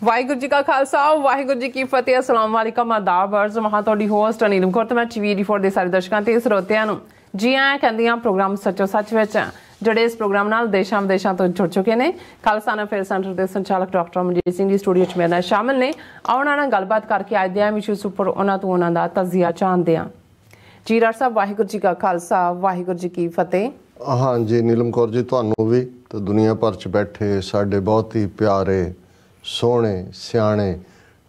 ਵਾਹਿਗੁਰੂ ਜੀ ਕਾ ਖਾਲਸਾ ਵਾਹਿਗੁਰੂ ਜੀ ਕੀ ਫਤਿਹ। ਅਸਲਾਮ ਵਾਲੇਕਮ ਆਦਾਬ ਅਰਜ਼ ਮਹਾਂ ਤੁਹਾਡੀ ਹੋਸਟ ਨੀਲਮ ਕੌਰ ਤੇ ਮੈਂ TV84 ਦੇ ਸਾਰੇ ਦਰਸ਼ਕਾਂ ਤੇ ਸਰੋਤਿਆਂ ਨੂੰ ਜੀ ਆਇਆਂ ਕਹਿੰਦੀਆਂ ਪ੍ਰੋਗਰਾਮ ਸੱਚੋ ਸੱਚ ਵਿੱਚ ਜਿਹੜੇ ਇਸ ਪ੍ਰੋਗਰਾਮ ਨਾਲ ਦੇਸ਼ਾਂ ਵਿਦੇਸ਼ਾਂ ਤੋਂ ਜੁੜ ਚੁੱਕੇ ਨੇ। ਖਾਲਸਾ ਅਫੇਅਰ ਸੈਂਟਰ ਦੇ ਸੰਚਾਲਕ ਡਾਕਟਰ ਮਨਜੀਤ ਸਿੰਘ ਦੀ ਸਟੂਡੀਓ 'ਚ ਮੇਰੇ ਨਾਲ ਸ਼ਾਮਿਲ ਨੇ। ਆਉਣਾ ਨਾਲ ਗੱਲਬਾਤ ਕਰਕੇ ਅੱਜ ਦੇ ਇਸ਼ੂਜ਼ ਉੱਪਰ ਉਹਨਾਂ ਤੋਂ ਉਹਨਾਂ ਦਾ ਤਜ਼ੀਆ ਜਾਣਦੇ ਹਾਂ। ਜੀ ਡਾਕਟਰ ਸਾਹਿਬ ਵਾਹਿਗੁਰੂ ਜੀ ਕਾ ਖਾਲਸਾ ਵਾਹਿਗੁਰੂ ਜੀ ਕੀ ਫਤਿਹ। हाँ जी नीलम कौर जी ਤੁਹਾਨੂੰ भी तो दुनिया भर च बैठे साढ़े बहुत ही प्यारे सोहने सियाणे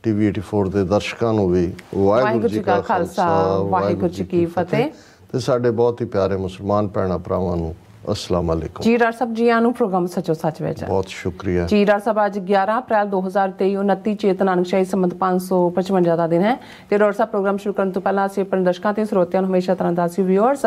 TV84 ਦੇ ਦਰਸ਼ਕਾਂ ਨੂੰ ਵੀ ਵਾਹਿਗੁਰੂ ਜੀ ਕਾ ਖਾਲਸਾ ਵਾਹਿਗੁਰੂ ਜੀ ਕੀ ਫਤਿਹ ਤੇ ਸਾਡੇ ਬਹੁਤ ਹੀ ਪਿਆਰੇ ਮੁਸਲਮਾਨ ਭੈਣਾਂ ਭਰਾਵਾਂ ਨੂੰ अस्सलाम वालेकुम। जी डॉक्टर साहब जी आनू प्रोग्राम सचो सच में बहुत शुक्रिया जी डॉक्टर साहब। आज 11 अप्रैल 2023 29 चेत नानक शाही संमत 555 का दिन है ਤੇ ਡਾਕਟਰ ਸਾਹਿਬ ਪ੍ਰੋਗਰਾਮ ਸ਼ੁਰੂ ਕਰਨ ਤੋਂ ਪਹਿਲਾਂ ਅਸੀਂ ਆਪਣੇ ਦਰਸ਼ਕਾਂ ਤੇ ਸਰੋਤਿਆਂ ਨੂੰ ਹਮੇਸ਼ਾ ਤਰ੍ਹਾਂ ਦੱਸੀ ਵਿਊਅਰਸ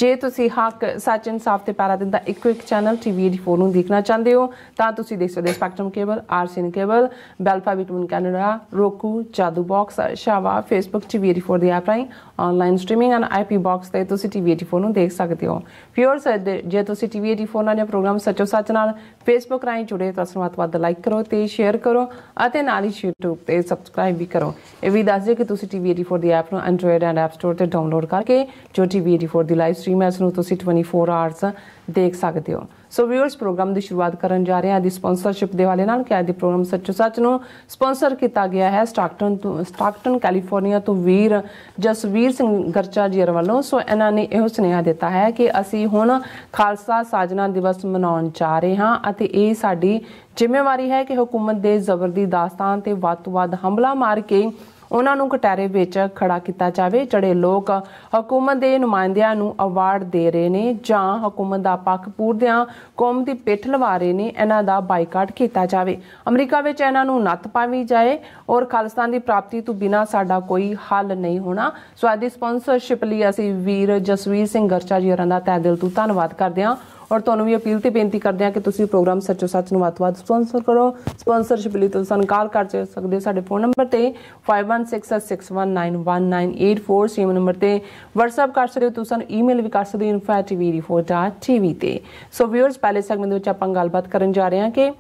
ਜੇ ਤੁਸੀਂ ਹੱਕ ਸੱਚ ਇਨਸਾਫ ਤੇ ਪੈਰਾ ਦਿੰਦਾ ਇੱਕੋ ਇੱਕ ਚੈਨਲ TV84 ਨੂੰ ਦੇਖਣਾ ਚਾਹੁੰਦੇ ਹੋ ਤਾਂ ਤੁਸੀਂ ਦੇਖ ਸਕਦੇ ਸਪੈਕਟਰਮ ਕੇਬਲ RCN ਕੇਬਲ ਬੈਲਫਾ ਵਿਟਮਿਨ ਕੈਨੇਡਾ ਰੋਕੂ ਜਾਦੂ ਬਾਕਸ ਸ਼ਾਵਾ ਫੇਸਬੁੱਕ TV84 ਦੀ ਐਪ ਰਾਹੀਂ online streaming and IP box ਤੇ ਤੁਸੀਂ TV84 ਨੂੰ ਦੇਖ ਸਕਦੇ ਹੋ। ਵਿਊਅਰਸ ਜੇ ਤੁਸੀਂ TV84 ਨਾਲ ਪ੍ਰੋਗਰਾਮ ਸੱਚੋ ਸੱਚ ਨਾਲ ਫੇਸਬੁੱਕ ਰਾਹੀਂ ਜੁੜੇ ਤਾਂ ਵੱਧ ਤੋਂ ਵੱਧ ਲਾਈਕ ਕਰੋ ਤੇ ਸ਼ੇਅਰ ਕਰੋ ਅਤੇ ਨਾਲ ਹੀ YouTube ਤੇ ਸਬਸਕ੍ਰਾਈਬ ਵੀ ਕਰੋ। ਇਹ ਵੀ ਦੱਸ ਦਿਓ ਕਿ ਤੁਸੀਂ TV84 ਦੀ ਐਪ ਨੂੰ ਐਂਡਰੋਇਡ ਐਂਡ ਐਪ ਸਟੋਰ ਤੇ ਡਾਊਨਲੋਡ ਕਰਕੇ ਜੋ TV84 ਦੀ ਲਾਈਵ ਸਟ੍ਰੀਮ ਹੈ ਉਸ ਨੂੰ ਤੁਸੀਂ 24 ਆਵਰਸ ਦੇਖ ਸਕਦੇ ਹੋ। ਸੋ ਵਿਊਅਰਸ ਪ੍ਰੋਗਰਾਮ ਦੀ ਸ਼ੁਰੂਆਤ ਕਰਨ ਜਾ ਰਹੇ ਹਾਂ ਦੀ ਸਪਾਂਸਰਸ਼ਿਪ ਦੇ ਵਾਲੇ ਨਾਲ ਕਿ ਅੱਜ ਦੇ ਪ੍ਰੋਗਰਾਮ ਸੱਚੋ ਸੱਚ ਨੂੰ ਸਪਾਂਸਰ ਕੀਤਾ ਗਿਆ ਹੈ ਸਟਾਕਟਨ ਕੈਲੀਫੋਰਨੀਆ ਤੋਂ ਵੀਰ ਜਸਵੀਰ ਸਿੰਘ ਗਰਚਾ ਜੀ ਵੱਲੋਂ। ਸੋ ਇਹਨਾਂ ਨੇ ਇਹੋ ਸੁਨੇਹਾ ਦਿੱਤਾ ਹੈ ਕਿ ਅਸੀਂ ਹੁਣ ਖਾਲਸਾ ਸਾਜਨਾ ਦਿਵਸ ਮਨਾਉਣ ਜਾ ਰਹੇ ਹਾਂ ਅਤੇ ਇਹ ਸਾਡੀ ਜ਼ਿੰਮੇਵਾਰੀ ਹੈ ਕਿ ਹੁਕੂਮਤ ਦੇ ਜ਼ਬਰ ਦੀ ਦਾਸਤਾਨ ਤੇ ਵੱਧ ਤੋਂ ਵੱਧ ਹਮਲਾ ਮਾਰ ਕੇ ਉਹਨਾਂ ਨੂੰ ਕਟਾਰੇ ਵਿੱਚ ਖੜਾ ਕੀਤਾ ਜਾਵੇ। ਜਿਹੜੇ ਲੋਕ ਹਕੂਮਤ ਦੇ ਨੁਮਾਇੰਦਿਆਂ ਨੂੰ ਅਵਾਰਡ ਦੇ ਰਹੇ ਨੇ ਜਾਂ ਹਕੂਮਤ ਦਾ ਪੱਖ ਪੂਰਦਿਆਂ ਕੌਮ ਦੀ ਪਿੱਠ ਲਵਾ ਰਹੇ ਨੇ ਇਹਨਾਂ ਦਾ ਬਾਈਕਾਟ ਕੀਤਾ ਜਾਵੇ। ਅਮਰੀਕਾ ਵਿੱਚ ਇਹਨਾਂ ਨੂੰ ਨੱਥ ਪਾਵੀ ਜਾਏ ਔਰ ਖਾਲਿਸਤਾਨ ਦੀ ਪ੍ਰਾਪਤੀ ਤੋਂ ਬਿਨਾਂ ਸਾਡਾ ਕੋਈ ਹੱਲ ਨਹੀਂ ਹੋਣਾ। ਸੋ ਅੱਜ ਦੀ ਸਪਾਂਸਰਸ਼ਿਪ ਲਈ ਅਸੀਂ ਵੀਰ ਜਸਵੀਰ ਸਿੰਘ ਗਰਚਾ ਜੀ ਹੋਰਾਂ ਦਾ ਤਹਿ ਦਿਲ ਤੋਂ ਧੰਨਵਾਦ ਕਰਦੇ ਹਾਂ ਔਰ ਤੁਹਾਨੂੰ ਵੀ ਅਪੀਲ ਤੇ ਬੇਨਤੀ ਕਰਦੇ ਹਾਂ ਕਿ ਤੁਸੀਂ ਪ੍ਰੋਗਰਾਮ ਸੱਚੋ ਸੱਚ ਨੂੰ ਵੱਧ ਤੋਂ ਵੱਧ ਸਪਾਂਸਰ ਕਰੋ। ਸਪਾਂਸਰਸ਼ਿਪ ਲਈ ਤੁਸੀਂ ਸਾਨੂੰ ਕਾਲ ਕਰ ਸਕਦੇ ਹੋ ਸਾਡੇ ਫੋਨ ਨੰਬਰ ਤੇ 5166191984 ਸੇਮ ਨੰਬਰ ਤੇ WhatsApp ਕਰ ਸਕਦੇ ਹੋ। ਤੁਸੀਂ ਸਾਨੂੰ ਈਮੇਲ ਵੀ ਕਰ ਸਕਦੇ ਹੋ info@tv84.tv ਤੇ। ਸੋ ਵਿਊਅਰਸ ਪਹਿਲੇ ਸੈਗਮੈਂਟ ਦੇ ਵਿੱਚ ਆਪਾਂ ਗੱਲਬਾਤ ਕਰਨ ਜਾ ਰਹੇ ਹਾਂ ਕਿ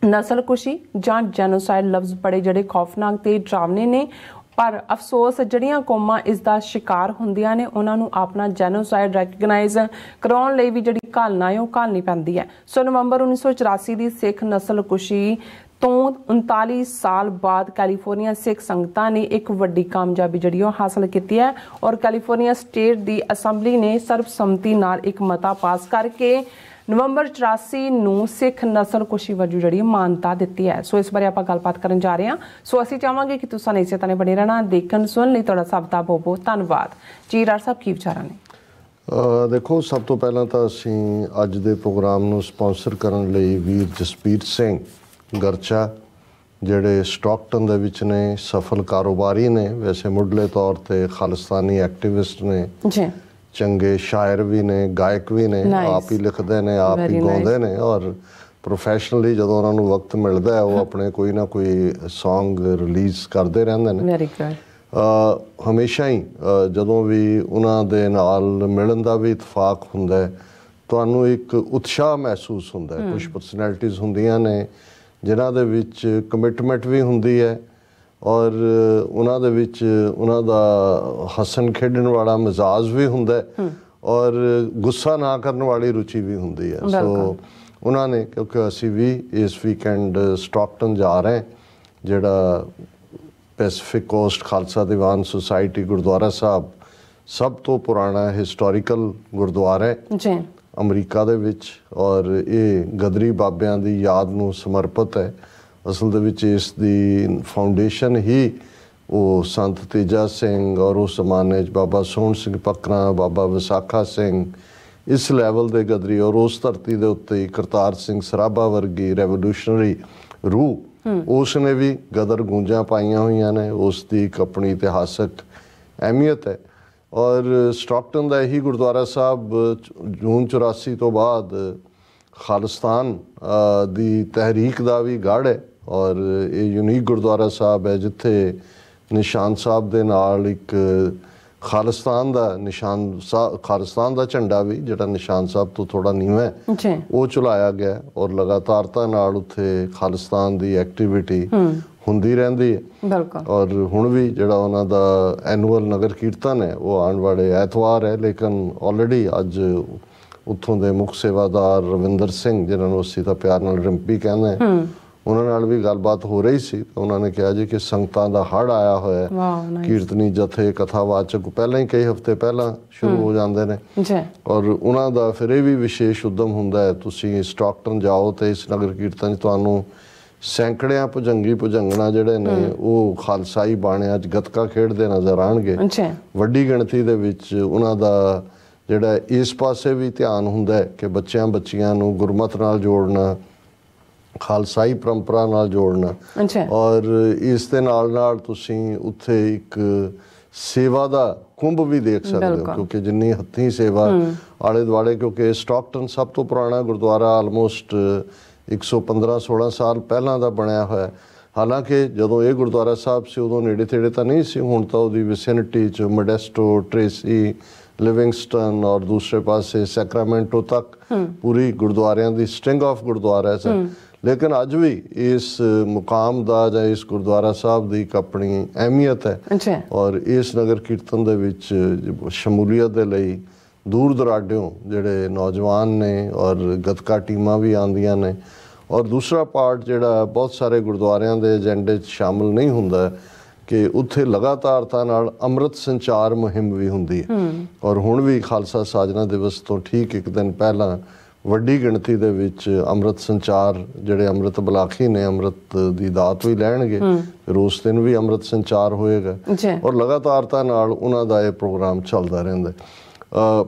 ਨਸਲਕੁਸ਼ੀ ਜਾਂ ਜੈਨੋਸਾਈਡ ਲਫ਼ਜ਼ ਬੜੇ ਜਿਹੜੇ ਖੌਫਨਾਕ ਤੇ ਡਰਾਵਨੇ ਨੇ ਪਰ ਅਫਸੋਸ ਜਿਹੜੀਆਂ ਕੌਮਾਂ ਇਸ ਦਾ ਸ਼ਿਕਾਰ ਹੁੰਦੀਆਂ ਨੇ ਉਹਨਾਂ ਨੂੰ ਆਪਣਾ ਜੈਨੋਸਾਈਡ ਰੈਕਗਨਾਈਜ਼ ਕਰਾਉਣ ਲਈ ਵੀ ਜਿਹੜੀ ਘਾਲਣਾ ਹੈ ਉਹ ਘਾਲਣੀ ਪੈਂਦੀ ਹੈ। ਸੋ ਨਵੰਬਰ 1984 ਦੀ ਸਿੱਖ ਨਸਲਕੁਸ਼ੀ ਤੋਂ 39 ਸਾਲ ਬਾਅਦ ਕੈਲੀਫੋਰਨੀਆ ਸਿੱਖ ਸੰਗਤਾਂ ਨੇ ਇੱਕ ਵੱਡੀ ਕਾਮਯਾਬੀ ਜਿਹੜੀ ਉਹ ਹਾਸਲ ਕੀਤੀ ਹੈ ਔਰ ਕੈਲੀਫੋਰਨੀਆ ਸਟੇਟ ਦੀ ਅਸੈਂਬਲੀ ਨੇ ਸਰਬਸੰਮਤੀ ਨਾਲ ਇੱਕ ਮਤਾ ਪਾਸ ਕਰਕੇ ਨਵੰਬਰ 84 ਨੂੰ ਸਿੱਖ ਨਸਲਕੁਸ਼ੀ ਵਜੋਂ ਜਿਹੜੀ ਮਾਨਤਾ ਦਿੱਤੀ ਹੈ। ਸੋ ਇਸ ਬਾਰੇ ਆਪਾਂ ਗੱਲਬਾਤ ਕਰਨ ਜਾ ਰਹੇ ਹਾਂ। ਸੋ ਅਸੀਂ ਚਾਹਾਂਗੇ ਕਿ ਤੁਸੀਂ ਇਸੇ ਤਰ੍ਹਾਂ ਬਣੇ ਰਹਿਣਾ ਦੇਖਣ ਸੁਣਨ ਲਈ ਤੁਹਾਡਾ ਸਭ ਦਾ ਬਹੁਤ ਬਹੁਤ ਧੰਨਵਾਦ। ਜੀ ਡਾਕਟਰ ਸਾਹਿਬ ਕੀ ਵਿਚਾਰਾਂ ਨੇ? ਦੇਖੋ ਸਭ ਤੋਂ ਪਹਿਲਾਂ ਤਾਂ ਅਸੀਂ ਅੱਜ ਦੇ ਪ੍ਰੋਗਰਾਮ ਨੂੰ ਸਪਾਂਸਰ ਕਰਨ ਲਈ ਵੀਰ ਜਸਪੀਰ ਸਿੰਘ ਗਰਚਾ ਜਿਹੜੇ ਸਟਾਕਟਨ ਦੇ ਵਿੱਚ ਨੇ ਸਫਲ ਕਾਰੋਬਾਰੀ ਨੇ ਵੈਸੇ ਮੁੱਢਲੇ ਤੌਰ ਤੇ ਖਾਲਿਸਤਾਨੀ ਐਕਟਿਵਿਸਟ ਨੇ ਜੀ ਚੰਗੇ ਸ਼ਾਇਰ ਵੀ ਨੇ ਗਾਇਕ ਵੀ ਨੇ ਆਪ ਹੀ ਲਿਖਦੇ ਨੇ ਆਪ ਹੀ ਗਾਉਂਦੇ ਨੇ ਔਰ ਪ੍ਰੋਫੈਸ਼ਨਲੀ ਜਦੋਂ ਉਹਨਾਂ ਨੂੰ ਵਕਤ ਮਿਲਦਾ ਹੈ ਉਹ ਆਪਣੇ ਕੋਈ ਨਾ ਕੋਈ ਸੌਂਗ ਰਿਲੀਜ਼ ਕਰਦੇ ਰਹਿੰਦੇ ਨੇ। Very good. ਹਮੇਸ਼ਾ ਹੀ ਜਦੋਂ ਵੀ ਉਹਨਾਂ ਦੇ ਨਾਲ ਮਿਲਣ ਦਾ ਵੀ ਇਤਫਾਕ ਹੁੰਦਾ ਹੈ ਤੁਹਾਨੂੰ ਇੱਕ ਉਤਸ਼ਾਹ ਮਹਿਸੂਸ ਹੁੰਦਾ ਹੈ। ਕੁਝ ਪਰਸਨੈਲਿਟੀਜ਼ ਹੁੰਦੀਆਂ ਨੇ ਜਿਨ੍ਹਾਂ ਦੇ ਵਿੱਚ ਕਮਿਟਮੈਂਟ ਵੀ ਹੁੰਦੀ ਹੈ ਔਰ ਉਹਨਾਂ ਦੇ ਵਿੱਚ ਉਹਨਾਂ ਦਾ ਹੱਸਣ ਖੇਡਣ ਵਾਲਾ ਮਿਜ਼ਾਜ ਵੀ ਹੁੰਦਾ ਔਰ ਗੁੱਸਾ ਨਾ ਕਰਨ ਵਾਲੀ ਰੁਚੀ ਵੀ ਹੁੰਦੀ ਹੈ। ਸੋ ਉਹਨਾਂ ਨੇ ਕਿਉਂਕਿ ਅਸੀਂ ਵੀ ਇਸ ਵੀਕਐਂਡ ਸਟਾਕਟਨ ਜਾ ਰਹੇ ਜਿਹੜਾ Pacific cost Khalsa Diwan society Gurdwara ਸਾਹਿਬ ਸਭ ਤੋਂ ਪੁਰਾਣਾ ਹਿਸਟੋਰੀਕਲ ਗੁਰਦੁਆਰਾ ਹੈ ਜੀ ਅਮਰੀਕਾ ਦੇ ਵਿੱਚ ਔਰ ਇਹ ਗਦਰੀ ਬਾਬਿਆਂ ਦੀ ਯਾਦ ਨੂੰ ਸਮਰਪਿਤ ਹੈ। ਅਸਲ ਦੇ ਵਿੱਚ ਇਸ ਦੀ ਫਾਊਂਡੇਸ਼ਨ ਹੀ ਉਹ ਸੰਤ ਤੇਜਾ ਸਿੰਘ ਔਰ ਉਸ ਜ਼ਮਾਨੇ 'ਚ ਬਾਬਾ ਸੋਹਣ ਸਿੰਘ ਪਕਰਾ ਬਾਬਾ ਵਿਸਾਖਾ ਸਿੰਘ ਇਸ ਲੈਵਲ ਦੇ ਗਦਰੀ ਔਰ ਉਸ ਧਰਤੀ ਦੇ ਉੱਤੇ ਹੀ ਕਰਤਾਰ ਸਿੰਘ ਸਰਾਭਾ ਵਰਗੀ ਰੈਵੋਲੂਸ਼ਨਰੀ ਰੂਹ ਉਸ ਨੇ ਵੀ ਗਦਰ ਗੂੰਜਾਂ ਪਾਈਆਂ ਹੋਈਆਂ ਨੇ। ਉਸ ਦੀ ਇੱਕ ਆਪਣੀ ਇਤਿਹਾਸਕ ਅਹਿਮੀਅਤ ਹੈ ਔਰ ਸਟਾਕਟਨ ਦਾ ਇਹੀ ਗੁਰਦੁਆਰਾ ਸਾਹਿਬ ਜੂਨ 84 ਤੋਂ ਬਾਅਦ ਖਾਲਿਸਤਾਨ ਦੀ ਤਹਿਰੀਕ ਦਾ ਵੀ ਗੜ੍ਹ ਹੈ ਔਰ ਇਹ ਯੂਨੀਕ ਗੁਰਦੁਆਰਾ ਸਾਹਿਬ ਹੈ ਜਿੱਥੇ ਨਿਸ਼ਾਨ ਸਾਹਿਬ ਦੇ ਨਾਲ ਇੱਕ ਖਾਲਿਸਤਾਨ ਦਾ ਖਾਲਿਸਤਾਨ ਦਾ ਝੰਡਾ ਵੀ ਜਿਹੜਾ ਨਿਸ਼ਾਨ ਸਾਹਿਬ ਤੋਂ ਥੋੜਾ ਨੀਵਾਂ ਹੈ ਉਹ ਝੁਲਾਇਆ ਗਿਆ ਔਰ ਲਗਾਤਾਰਤਾ ਨਾਲ ਉੱਥੇ ਖਾਲਿਸਤਾਨ ਦੀ ਐਕਟੀਵਿਟੀ ਹੁੰਦੀ ਰਹਿੰਦੀ ਹੈ। ਬਿਲਕੁਲ। ਔਰ ਹੁਣ ਵੀ ਜਿਹੜਾ ਉਹਨਾਂ ਦਾ ਐਨੂਅਲ ਨਗਰ ਕੀਰਤਨ ਹੈ ਉਹ ਆਉਣ ਵਾਲੇ ਐਤਵਾਰ ਹੈ, ਲੇਕਿਨ ਆਲਰੇਡੀ ਅੱਜ ਉੱਥੋਂ ਦੇ ਮੁੱਖ ਸੇਵਾਦਾਰ ਰਵਿੰਦਰ ਸਿੰਘ, ਜਿਨ੍ਹਾਂ ਨੂੰ ਅਸੀਂ ਤਾਂ ਪਿਆਰ ਨਾਲ ਰਿੰਪੀ ਕਹਿੰਦੇ ਹਾਂ, ਉਹਨਾਂ ਨਾਲ ਵੀ ਗੱਲਬਾਤ ਹੋ ਰਹੀ ਸੀ। ਉਹਨਾਂ ਨੇ ਕਿਹਾ ਜੀ ਕਿ ਸੰਗਤਾਂ ਦਾ ਹੜ੍ਹ ਆਇਆ ਹੋਇਆ, ਕੀਰਤਨੀ ਜਥੇ ਕਥਾਵਾਚਕ ਪਹਿਲਾਂ ਹੀ ਕਈ ਹਫ਼ਤੇ ਪਹਿਲਾਂ ਸ਼ੁਰੂ ਹੋ ਜਾਂਦੇ ਨੇ ਔਰ ਉਹਨਾਂ ਦਾ ਫਿਰ ਇਹ ਵੀ ਵਿਸ਼ੇਸ਼ ਉਦਮ ਹੁੰਦਾ ਹੈ। ਤੁਸੀਂ ਸਟਾਕਟਨ ਜਾਓ ਤੇ ਇਸ ਨਗਰ ਕੀਰਤਨ 'ਚ ਤੁਹਾਨੂੰ ਸੈਂਕੜਿਆਂ ਭੁਜੰਗਣਾ ਜਿਹੜੇ ਨੇ ਉਹ ਖਾਲਸਾਈ ਬਾਣਿਆਂ 'ਚ ਗੱਤਕਾ ਖੇਡਦੇ ਨਜ਼ਰ ਆਉਣਗੇ। ਵੱਡੀ ਗਿਣਤੀ ਦੇ ਵਿੱਚ ਉਹਨਾਂ ਦਾ ਜਿਹੜਾ ਇਸ ਪਾਸੇ ਵੀ ਧਿਆਨ ਹੁੰਦਾ ਹੈ ਕਿ ਬੱਚਿਆਂ ਨੂੰ ਗੁਰਮਤ ਨਾਲ ਜੋੜਨਾ, ਖਾਲਸਾਈ ਪਰੰਪਰਾ ਨਾਲ ਜੋੜਨਾ ਔਰ ਇਸ ਦੇ ਨਾਲ ਤੁਸੀਂ ਉੱਥੇ ਇੱਕ ਸੇਵਾ ਦਾ ਕੁੰਭ ਵੀ ਦੇਖ ਸਕਦੇ ਹੋ, ਕਿਉਂਕਿ ਜਿੰਨੀ ਹੱਥੀਂ ਸੇਵਾ ਆਲੇ ਦੁਆਲੇ, ਕਿਉਂਕਿ ਸਟਾਕਟਨ ਸਭ ਤੋਂ ਪੁਰਾਣਾ ਗੁਰਦੁਆਰਾ ਆਲਮੋਸਟ 115-16 ਸਾਲ ਪਹਿਲਾਂ ਦਾ ਬਣਿਆ ਹੋਇਆ। ਹਾਲਾਂਕਿ ਜਦੋਂ ਇਹ ਗੁਰਦੁਆਰਾ ਸਾਹਿਬ ਸੀ ਉਦੋਂ ਨੇੜੇ ਤੇੜੇ ਤਾਂ ਨਹੀਂ ਸੀ, ਹੁਣ ਤਾਂ ਉਹਦੀ ਵਿਸਿਨਿਟੀ 'ਚ ਮੋਡੈਸਟੋ, ਟ੍ਰੇਸੀ, ਲਿਵਿੰਗਸਟਨ ਔਰ ਦੂਸਰੇ ਪਾਸੇ ਸੈਕਰਾਮੈਂਟੋ ਤੱਕ ਪੂਰੀ ਗੁਰਦੁਆਰਿਆਂ ਦੀ ਸਟਿੰਗ ਆਫ ਗੁਰਦੁਆਰਾ ਹੈ। ਲੇਕਿਨ ਅੱਜ ਵੀ ਇਸ ਮੁਕਾਮ ਦਾ ਜਾਂ ਇਸ ਗੁਰਦੁਆਰਾ ਸਾਹਿਬ ਦੀ ਇੱਕ ਆਪਣੀ ਅਹਿਮੀਅਤ ਹੈ ਔਰ ਇਸ ਨਗਰ ਕੀਰਤਨ ਦੇ ਵਿੱਚ ਸ਼ਮੂਲੀਅਤ ਦੇ ਲਈ ਦੂਰ ਦਰਾਡਿਓਂ ਜਿਹੜੇ ਨੌਜਵਾਨ ਨੇ ਔਰ ਗੱਤਕਾ ਟੀਮਾਂ ਵੀ ਆਉਂਦੀਆਂ ਨੇ। ਔਰ ਦੂਸਰਾ ਪਾਰਟ ਜਿਹੜਾ ਬਹੁਤ ਸਾਰੇ ਗੁਰਦੁਆਰਿਆਂ ਦੇ ਏਜੰਡੇ 'ਚ ਸ਼ਾਮਲ ਨਹੀਂ ਹੁੰਦਾ ਕਿ ਉੱਥੇ ਲਗਾਤਾਰਤਾ ਨਾਲ ਅੰਮ੍ਰਿਤ ਸੰਚਾਰ ਮੁਹਿੰਮ ਵੀ ਹੁੰਦੀ ਹੈ ਔਰ ਹੁਣ ਵੀ ਖਾਲਸਾ ਸਾਜਨਾ ਦਿਵਸ ਤੋਂ ਠੀਕ ਇੱਕ ਦਿਨ ਪਹਿਲਾਂ ਵੱਡੀ ਗਿਣਤੀ ਦੇ ਵਿੱਚ ਅੰਮ੍ਰਿਤ ਸੰਚਾਰ ਜਿਹੜੇ ਅੰਮ੍ਰਿਤ ਬਲਾਖੀ ਨੇ ਅੰਮ੍ਰਿਤ ਦੀ ਦਾਤ ਵੀ ਲੈਣਗੇ, ਫਿਰ ਉਸ ਦਿਨ ਵੀ ਅੰਮ੍ਰਿਤ ਸੰਚਾਰ ਹੋਏਗਾ ਔਰ ਲਗਾਤਾਰਤਾ ਨਾਲ ਉਹਨਾਂ ਦਾ ਇਹ ਪ੍ਰੋਗਰਾਮ ਚੱਲਦਾ ਰਹਿੰਦਾ।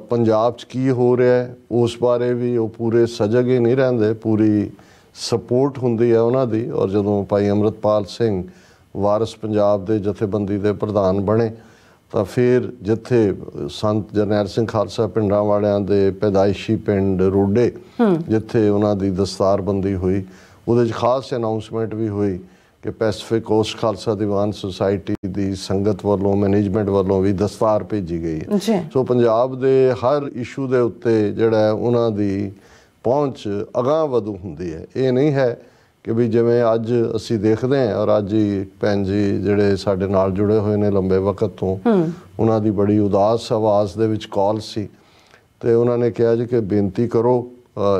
ਪੰਜਾਬ 'ਚ ਕੀ ਹੋ ਰਿਹਾ ਉਸ ਬਾਰੇ ਵੀ ਉਹ ਪੂਰੇ ਸਜਗ ਹੀ ਨਹੀਂ ਰਹਿੰਦੇ, ਪੂਰੀ ਸਪੋਰਟ ਹੁੰਦੀ ਹੈ ਉਹਨਾਂ ਦੀ। ਔਰ ਜਦੋਂ ਭਾਈ ਅੰਮ੍ਰਿਤਪਾਲ ਸਿੰਘ ਵਾਰਿਸ ਪੰਜਾਬ ਦੇ ਜਥੇਬੰਦੀ ਦੇ ਪ੍ਰਧਾਨ ਬਣੇ ਤਾਂ ਫਿਰ ਜਿੱਥੇ ਸੰਤ ਜਰਨੈਲ ਸਿੰਘ ਖਾਲਸਾ ਪਿੰਡਾਂ ਵਾਲਿਆਂ ਦੇ ਪੈਦਾਇਸ਼ੀ ਪਿੰਡ ਰੋਡੇ ਜਿੱਥੇ ਉਹਨਾਂ ਦੀ ਦਸਤਾਰਬੰਦੀ ਹੋਈ, ਉਹਦੇ 'ਚ ਖਾਸ ਅਨਾਊਂਸਮੈਂਟ ਵੀ ਹੋਈ ਕਿ Pacific cost Khalsa Diwan society ਦੀ ਸੰਗਤ ਵੱਲੋਂ, ਮੈਨੇਜਮੈਂਟ ਵੱਲੋਂ ਵੀ ਦਸਤਾਰ ਭੇਜੀ ਗਈ ਹੈ। ਸੋ ਪੰਜਾਬ ਦੇ ਹਰ ਇਸ਼ੂ ਦੇ ਉੱਤੇ ਜਿਹੜਾ ਉਹਨਾਂ ਦੀ ਪਹੁੰਚ ਅਗਾਂਹ ਵਧੂ ਹੁੰਦੀ ਹੈ। ਇਹ ਨਹੀਂ ਹੈ ਕਿ ਵੀ ਜਿਵੇਂ ਅੱਜ ਅਸੀਂ ਦੇਖਦੇ ਹਾਂ ਔਰ ਅੱਜ ਹੀ ਭੈਣ ਜੀ ਜਿਹੜੇ ਸਾਡੇ ਨਾਲ ਜੁੜੇ ਹੋਏ ਨੇ ਲੰਬੇ ਵਕਤ ਤੋਂ, ਉਹਨਾਂ ਦੀ ਬੜੀ ਉਦਾਸ ਆਵਾਜ਼ ਦੇ ਵਿੱਚ ਕਾਲ ਸੀ ਅਤੇ ਉਹਨਾਂ ਨੇ ਕਿਹਾ ਜੀ ਕਿ ਬੇਨਤੀ ਕਰੋ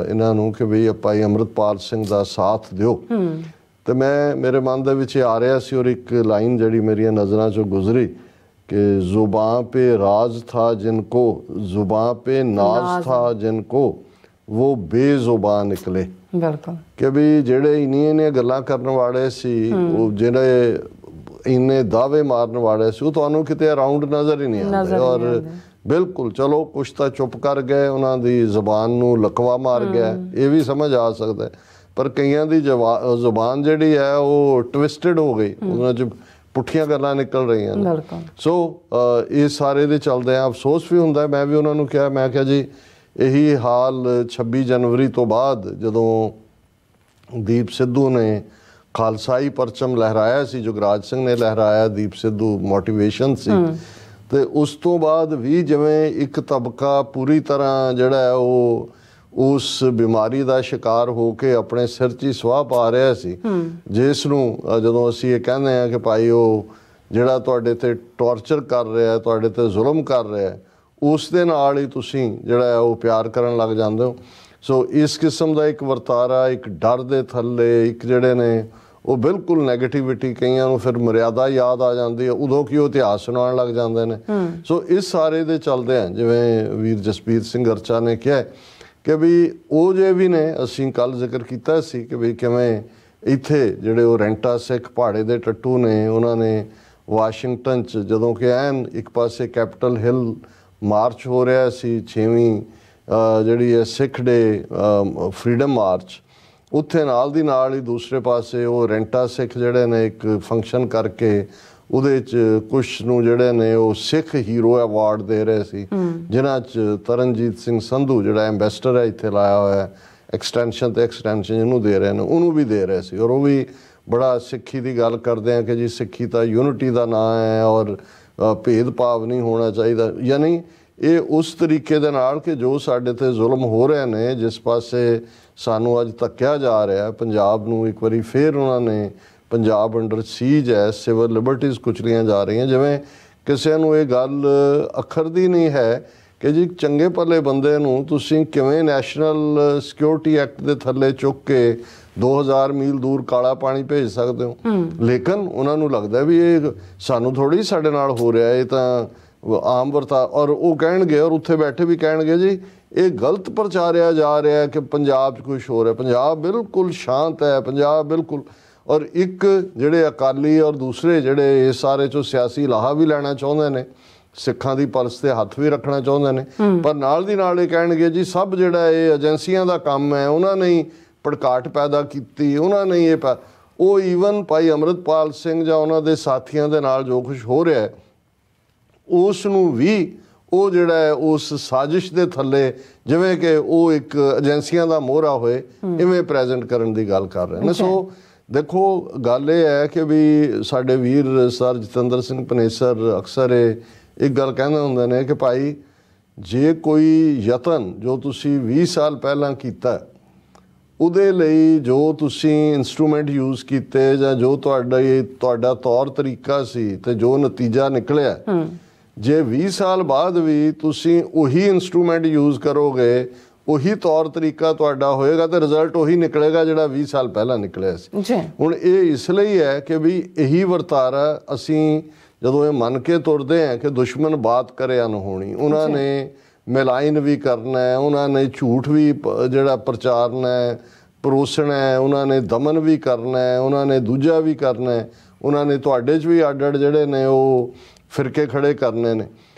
ਇਹਨਾਂ ਨੂੰ ਕਿ ਵੀ ਭਾਈ ਅੰਮ੍ਰਿਤਪਾਲ ਸਿੰਘ ਦਾ ਸਾਥ ਦਿਓ। ਅਤੇ ਮੇਰੇ ਮਨ ਦੇ ਵਿੱਚ ਆ ਰਿਹਾ ਸੀ ਔਰ ਇੱਕ ਲਾਈਨ ਜਿਹੜੀ ਮੇਰੀਆਂ ਨਜ਼ਰਾਂ 'ਚੋਂ ਗੁਜ਼ਰੀ ਕਿ ਜ਼ੁਬਾਂ ਪੇ ਰਾਜ਼ ਥਾ ਜਿनको, ਜ਼ੁਬਾਂ ਪੇ ਨਾਜ਼ ਥਾ ਜਿनको, वो ਬੇਜ਼ੁਬਾਨ ਨਿਕਲੇ। ਬਿਲਕੁਲ ਕਿ ਵੀ ਜਿਹੜੇ ਇੰਨੀਆਂ ਗੱਲਾਂ ਕਰਨ ਵਾਲੇ ਸੀ, ਉਹ ਜਿਹੜੇ ਇੰਨੇ ਦਾਅਵੇ ਮਾਰਨ ਵਾਲੇ ਸੀ, ਉਹ ਤੁਹਾਨੂੰ ਕਿਤੇ ਅਰਾਊਂਡ ਨਜ਼ਰ ਹੀ ਨਹੀਂ ਆਉਂਦੇ। ਔਰ ਬਿਲਕੁਲ ਚਲੋ ਕੁਛ ਤਾਂ ਚੁੱਪ ਕਰ ਗਏ, ਉਹਨਾਂ ਦੀ ਜ਼ੁਬਾਨ ਨੂੰ ਲਕਵਾ ਮਾਰ ਗਿਆ, ਇਹ ਵੀ ਸਮਝ ਆ ਸਕਦਾ, ਪਰ ਕਈਆਂ ਦੀ ਜ਼ੁਬਾਨ ਜਿਹੜੀ ਹੈ ਉਹ ਟਵਿਸਟਡ ਹੋ ਗਈ, ਉਹਨਾਂ 'ਚ ਪੁੱਠੀਆਂ ਗੱਲਾਂ ਨਿਕਲ ਰਹੀਆਂ ਨੇ। ਸੋ ਇਹ ਸਾਰੇ ਦੇ ਚੱਲਦੇ ਆ ਅਫਸੋਸ ਵੀ ਹੁੰਦਾ। ਮੈਂ ਵੀ ਉਹਨਾਂ ਨੂੰ ਕਿਹਾ, ਮੈਂ ਕਿਹਾ ਜੀ ਇਹੀ ਹਾਲ 26 ਜਨਵਰੀ ਤੋਂ ਬਾਅਦ ਜਦੋਂ ਦੀਪ ਸਿੱਧੂ ਨੇ ਖਾਲਸਾਈ ਪਰਚਮ ਲਹਿਰਾਇਆ ਸੀ, ਜੁਗਰਾਜ ਸਿੰਘ ਨੇ ਲਹਿਰਾਇਆ, ਦੀਪ ਸਿੱਧੂ ਮੋਟੀਵੇਸ਼ਨ ਸੀ, ਤੇ ਉਸ ਤੋਂ ਬਾਅਦ ਵੀ ਜਿਵੇਂ ਇੱਕ ਤਬਕਾ ਪੂਰੀ ਤਰ੍ਹਾਂ ਜਿਹੜਾ ਹੈ ਉਹ ਉਸ ਬਿਮਾਰੀ ਦਾ ਸ਼ਿਕਾਰ ਹੋ ਕੇ ਆਪਣੇ ਸਿਰ 'ਚ ਹੀ ਸਵਾਹ ਪਾ ਰਿਹਾ ਸੀ, ਜਿਸ ਨੂੰ ਜਦੋਂ ਅਸੀਂ ਇਹ ਕਹਿੰਦੇ ਹਾਂ ਕਿ ਭਾਈ ਉਹ ਜਿਹੜਾ ਤੁਹਾਡੇ ਤੇ ਟੌਰਚਰ ਕਰ ਰਿਹਾ, ਤੁਹਾਡੇ ਤੇ ਜ਼ੁਲਮ ਕਰ ਰਿਹਾ, ਉਸ ਦੇ ਨਾਲ ਹੀ ਤੁਸੀਂ ਜਿਹੜਾ ਹੈ ਉਹ ਪਿਆਰ ਕਰਨ ਲੱਗ ਜਾਂਦੇ ਹੋ। ਸੋ ਇਸ ਕਿਸਮ ਦਾ ਇੱਕ ਵਰਤਾਰਾ, ਇੱਕ ਡਰ ਦੇ ਥੱਲੇ ਇੱਕ ਜਿਹੜੇ ਨੇ ਉਹ ਬਿਲਕੁਲ ਨੈਗੇਟਿਵਿਟੀ, ਕਈਆਂ ਨੂੰ ਫਿਰ ਮਰਿਆਦਾ ਯਾਦ ਆ ਜਾਂਦੀ ਹੈ, ਉਦੋਂ ਕਿ ਉਹ ਇਤਿਹਾਸ ਸੁਣਾਉਣ ਲੱਗ ਜਾਂਦੇ ਨੇ। ਸੋ ਇਸ ਸਾਰੇ ਦੇ ਚੱਲਦੇ ਆ ਜਿਵੇਂ ਵੀਰ ਜਸਪੀਰ ਸਿੰਘ ਗਰਚਾ ਨੇ ਕਿਹਾ ਕਿ ਵੀ ਉਹ ਜੇ ਵੀ ਨੇ, ਅਸੀਂ ਕੱਲ੍ਹ ਜ਼ਿਕਰ ਕੀਤਾ ਸੀ ਕਿ ਵੀ ਕਿਵੇਂ ਇੱਥੇ ਜਿਹੜੇ ਉਹ ਰੈਂਟਾ ਸਿੱਖ ਪਹਾੜੇ ਦੇ ਟੱਟੂ ਨੇ, ਉਹਨਾਂ ਨੇ ਵਾਸ਼ਿੰਗਟਨ 'ਚ ਜਦੋਂ ਕਿ ਐਨ ਇੱਕ ਪਾਸੇ ਕੈਪੀਟਲ ਹਿੱਲ ਮਾਰਚ ਹੋ ਰਿਹਾ ਸੀ, 6ਵੀਂ ਜਿਹੜੀ ਹੈ ਸਿੱਖ ਡੇ ਫਰੀਡਮ ਮਾਰਚ, ਉੱਥੇ ਨਾਲ ਦੀ ਨਾਲ ਹੀ ਦੂਸਰੇ ਪਾਸੇ ਉਹ ਰੈਂਟਾ ਸਿੱਖ ਜਿਹੜੇ ਨੇ ਇੱਕ ਫੰਕਸ਼ਨ ਕਰਕੇ ਉਹਦੇ 'ਚ ਕੁਛ ਨੂੰ ਜਿਹੜੇ ਨੇ ਉਹ ਸਿੱਖ ਹੀਰੋ ਅਵਾਰਡ ਦੇ ਰਹੇ ਸੀ, ਜਿਨ੍ਹਾਂ 'ਚ ਤਰਨਜੀਤ ਸਿੰਘ ਸੰਧੂ ਜਿਹੜਾ ਐਂਬੈਸਡਰ ਹੈ ਇੱਥੇ ਲਾਇਆ ਹੋਇਆ, ਐਕਸਟੈਂਸ਼ਨ ਜਿਹਨੂੰ ਦੇ ਰਹੇ ਨੇ ਉਹਨੂੰ ਵੀ ਦੇ ਰਹੇ ਸੀ। ਔਰ ਉਹ ਵੀ ਬੜਾ ਸਿੱਖੀ ਦੀ ਗੱਲ ਕਰਦੇ ਆ ਕਿ ਜੀ ਸਿੱਖੀ ਤਾਂ ਯੂਨਿਟੀ ਦਾ ਨਾਂ ਹੈ ਔਰ ਭੇਦਭਾਵ ਨਹੀਂ ਹੋਣਾ ਚਾਹੀਦਾ। ਯਾਨੀ ਇਹ ਉਸ ਤਰੀਕੇ ਦੇ ਨਾਲ ਕਿ ਜੋ ਸਾਡੇ 'ਤੇ ਜ਼ੁਲਮ ਹੋ ਰਹੇ ਨੇ, ਜਿਸ ਪਾਸੇ ਸਾਨੂੰ ਅੱਜ ਧੱਕਿਆ ਜਾ ਰਿਹਾ, ਪੰਜਾਬ ਨੂੰ ਇੱਕ ਵਾਰੀ ਫਿਰ ਉਹਨਾਂ ਨੇ ਪੰਜਾਬ ਅੰਡਰ ਸੀਜ ਹੈ, ਸਿਵਲ ਲਿਬਰਟੀਜ਼ ਕੁਚਲੀਆਂ ਜਾ ਰਹੀਆਂ। ਜਿਵੇਂ ਕਿਸੇ ਨੂੰ ਇਹ ਗੱਲ ਅੱਖਰ ਦੀ ਨਹੀਂ ਹੈ ਕਿ ਜੀ ਚੰਗੇ ਭਲੇ ਬੰਦੇ ਨੂੰ ਤੁਸੀਂ ਕਿਵੇਂ ਨੈਸ਼ਨਲ ਸਿਕਿਉਰਿਟੀ ਐਕਟ ਦੇ ਥੱਲੇ ਚੁੱਕ ਕੇ 2000 ਮੀਲ ਦੂਰ ਕਾਲਾ ਪਾਣੀ ਭੇਜ ਸਕਦੇ ਹੋ। ਲੇਕਿਨ ਉਹਨਾਂ ਨੂੰ ਲੱਗਦਾ ਵੀ ਇਹ ਸਾਨੂੰ ਥੋੜ੍ਹੀ ਸਾਡੇ ਨਾਲ ਹੋ ਰਿਹਾ, ਇਹ ਤਾਂ ਆਮ ਵਰਤਾ। ਔਰ ਉਹ ਕਹਿਣਗੇ, ਔਰ ਉੱਥੇ ਬੈਠੇ ਵੀ ਕਹਿਣਗੇ ਜੀ ਇਹ ਗਲਤ ਪ੍ਰਚਾਰਿਆ ਜਾ ਰਿਹਾ ਕਿ ਪੰਜਾਬ 'ਚ ਕੁਛ ਹੋ ਰਿਹਾ। ਪੰਜਾਬ ਬਿਲਕੁਲ ਸ਼ਾਂਤ ਹੈ, ਪੰਜਾਬ ਬਿਲਕੁਲ। ਔਰ ਇੱਕ ਜਿਹੜੇ ਅਕਾਲੀ ਔਰ ਦੂਸਰੇ ਜਿਹੜੇ ਇਸ ਸਾਰੇ 'ਚੋਂ ਸਿਆਸੀ ਲਾਹਾ ਵੀ ਲੈਣਾ ਚਾਹੁੰਦੇ ਨੇ, ਸਿੱਖਾਂ ਦੀ ਪਰਸ 'ਤੇ ਹੱਥ ਵੀ ਰੱਖਣਾ ਚਾਹੁੰਦੇ ਨੇ, ਪਰ ਨਾਲ ਦੀ ਨਾਲ ਇਹ ਕਹਿਣਗੇ ਜੀ ਸਭ ਜਿਹੜਾ ਇਹ ਏਜੰਸੀਆਂ ਦਾ ਕੰਮ ਹੈ, ਉਹਨਾਂ ਨੇ ਹੀ ਭੜਕਾਟ ਪੈਦਾ ਕੀਤੀ, ਉਹਨਾਂ ਨੇ ਇਹ ਉਹ ਈਵਨ ਭਾਈ ਅੰਮ੍ਰਿਤਪਾਲ ਸਿੰਘ ਜਾਂ ਉਹਨਾਂ ਦੇ ਸਾਥੀਆਂ ਦੇ ਨਾਲ ਜੋ ਕੁਛ ਹੋ ਰਿਹਾ ਹੈ, ਉਸ ਨੂੰ ਵੀ ਉਹ ਜਿਹੜਾ ਹੈ ਉਸ ਸਾਜ਼ਿਸ਼ ਦੇ ਥੱਲੇ ਜਿਵੇਂ ਕਿ ਉਹ ਇੱਕ ਏਜੰਸੀਆਂ ਦਾ ਮੋਹਰਾ ਹੋਏ ਇਵੇਂ ਪ੍ਰੈਜ਼ੈਂਟ ਕਰਨ ਦੀ ਗੱਲ ਕਰ ਰਹੇ ਨੇ। ਸੋ ਦੇਖੋ ਗੱਲ ਇਹ ਹੈ ਕਿ ਵੀ ਸਾਡੇ ਵੀਰ ਸਰ ਜਤਿੰਦਰ ਸਿੰਘ ਪਨੇਸਰ ਅਕਸਰ ਇੱਕ ਗੱਲ ਕਹਿੰਦੇ ਹੁੰਦੇ ਨੇ ਕਿ ਭਾਈ ਜੇ ਕੋਈ ਯਤਨ ਜੋ ਤੁਸੀਂ 20 ਸਾਲ ਪਹਿਲਾਂ ਕੀਤਾ, ਉਹਦੇ ਲਈ ਜੋ ਤੁਸੀਂ ਇਨਸਟਰੂਮੈਂਟ ਯੂਜ਼ ਕੀਤੇ ਜਾਂ ਜੋ ਤੁਹਾਡਾ ਤੌਰ ਤਰੀਕਾ ਸੀ ਤੇ ਜੋ ਨਤੀਜਾ ਨਿਕਲਿਆ, ਜੇ 20 ਸਾਲ ਬਾਅਦ ਵੀ ਤੁਸੀਂ ਉਹੀ ਇਨਸਟਰੂਮੈਂਟ ਯੂਜ਼ ਕਰੋਗੇ, ਉਹੀ ਤੌਰ ਤਰੀਕਾ ਤੁਹਾਡਾ ਹੋਏਗਾ ਤੇ ਰਿਜ਼ਲਟ ਉਹੀ ਨਿਕਲੇਗਾ ਜਿਹੜਾ 20 ਸਾਲ ਪਹਿਲਾਂ ਨਿਕਲਿਆ ਸੀ। ਹੁਣ ਇਹ ਇਸ ਲਈ ਹੈ ਕਿ ਵੀ ਇਹੀ ਵਰਤਾਰਾ ਅਸੀਂ ਜਦੋਂ ਇਹ ਮੰਨ ਕੇ ਤੁਰਦੇ ਹਾਂ ਕਿ ਦੁਸ਼ਮਣ ਬਾਤ ਕਰੇ ਅਨਹੋਣੀ, ਉਹਨਾਂ ਨੇ ਮਿਲਾਇਨ ਵੀ ਕਰਨਾ ਹੈ, ਉਹਨਾਂ ਨੇ ਝੂਠ ਵੀ ਜਿਹੜਾ ਪ੍ਰਚਾਰਨਾ ਹੈ, ਪਰੋਸਣਾ ਹੈ, ਉਹਨਾਂ ਨੇ ਦਮਨ ਵੀ ਕਰਨਾ ਹੈ, ਉਹਨਾਂ ਨੇ ਦੂਜਾ ਵੀ ਕਰਨਾ ਹੈ, ਉਹਨਾਂ ਨੇ ਤੁਹਾਡੇ 'ਚ ਵੀ ਅੱਡ-ਅੱਡ ਜਿਹੜੇ ਨੇ ਉਹ ਫਿਰਕੇ ਖੜੇ ਕਰਨੇ ਨੇ।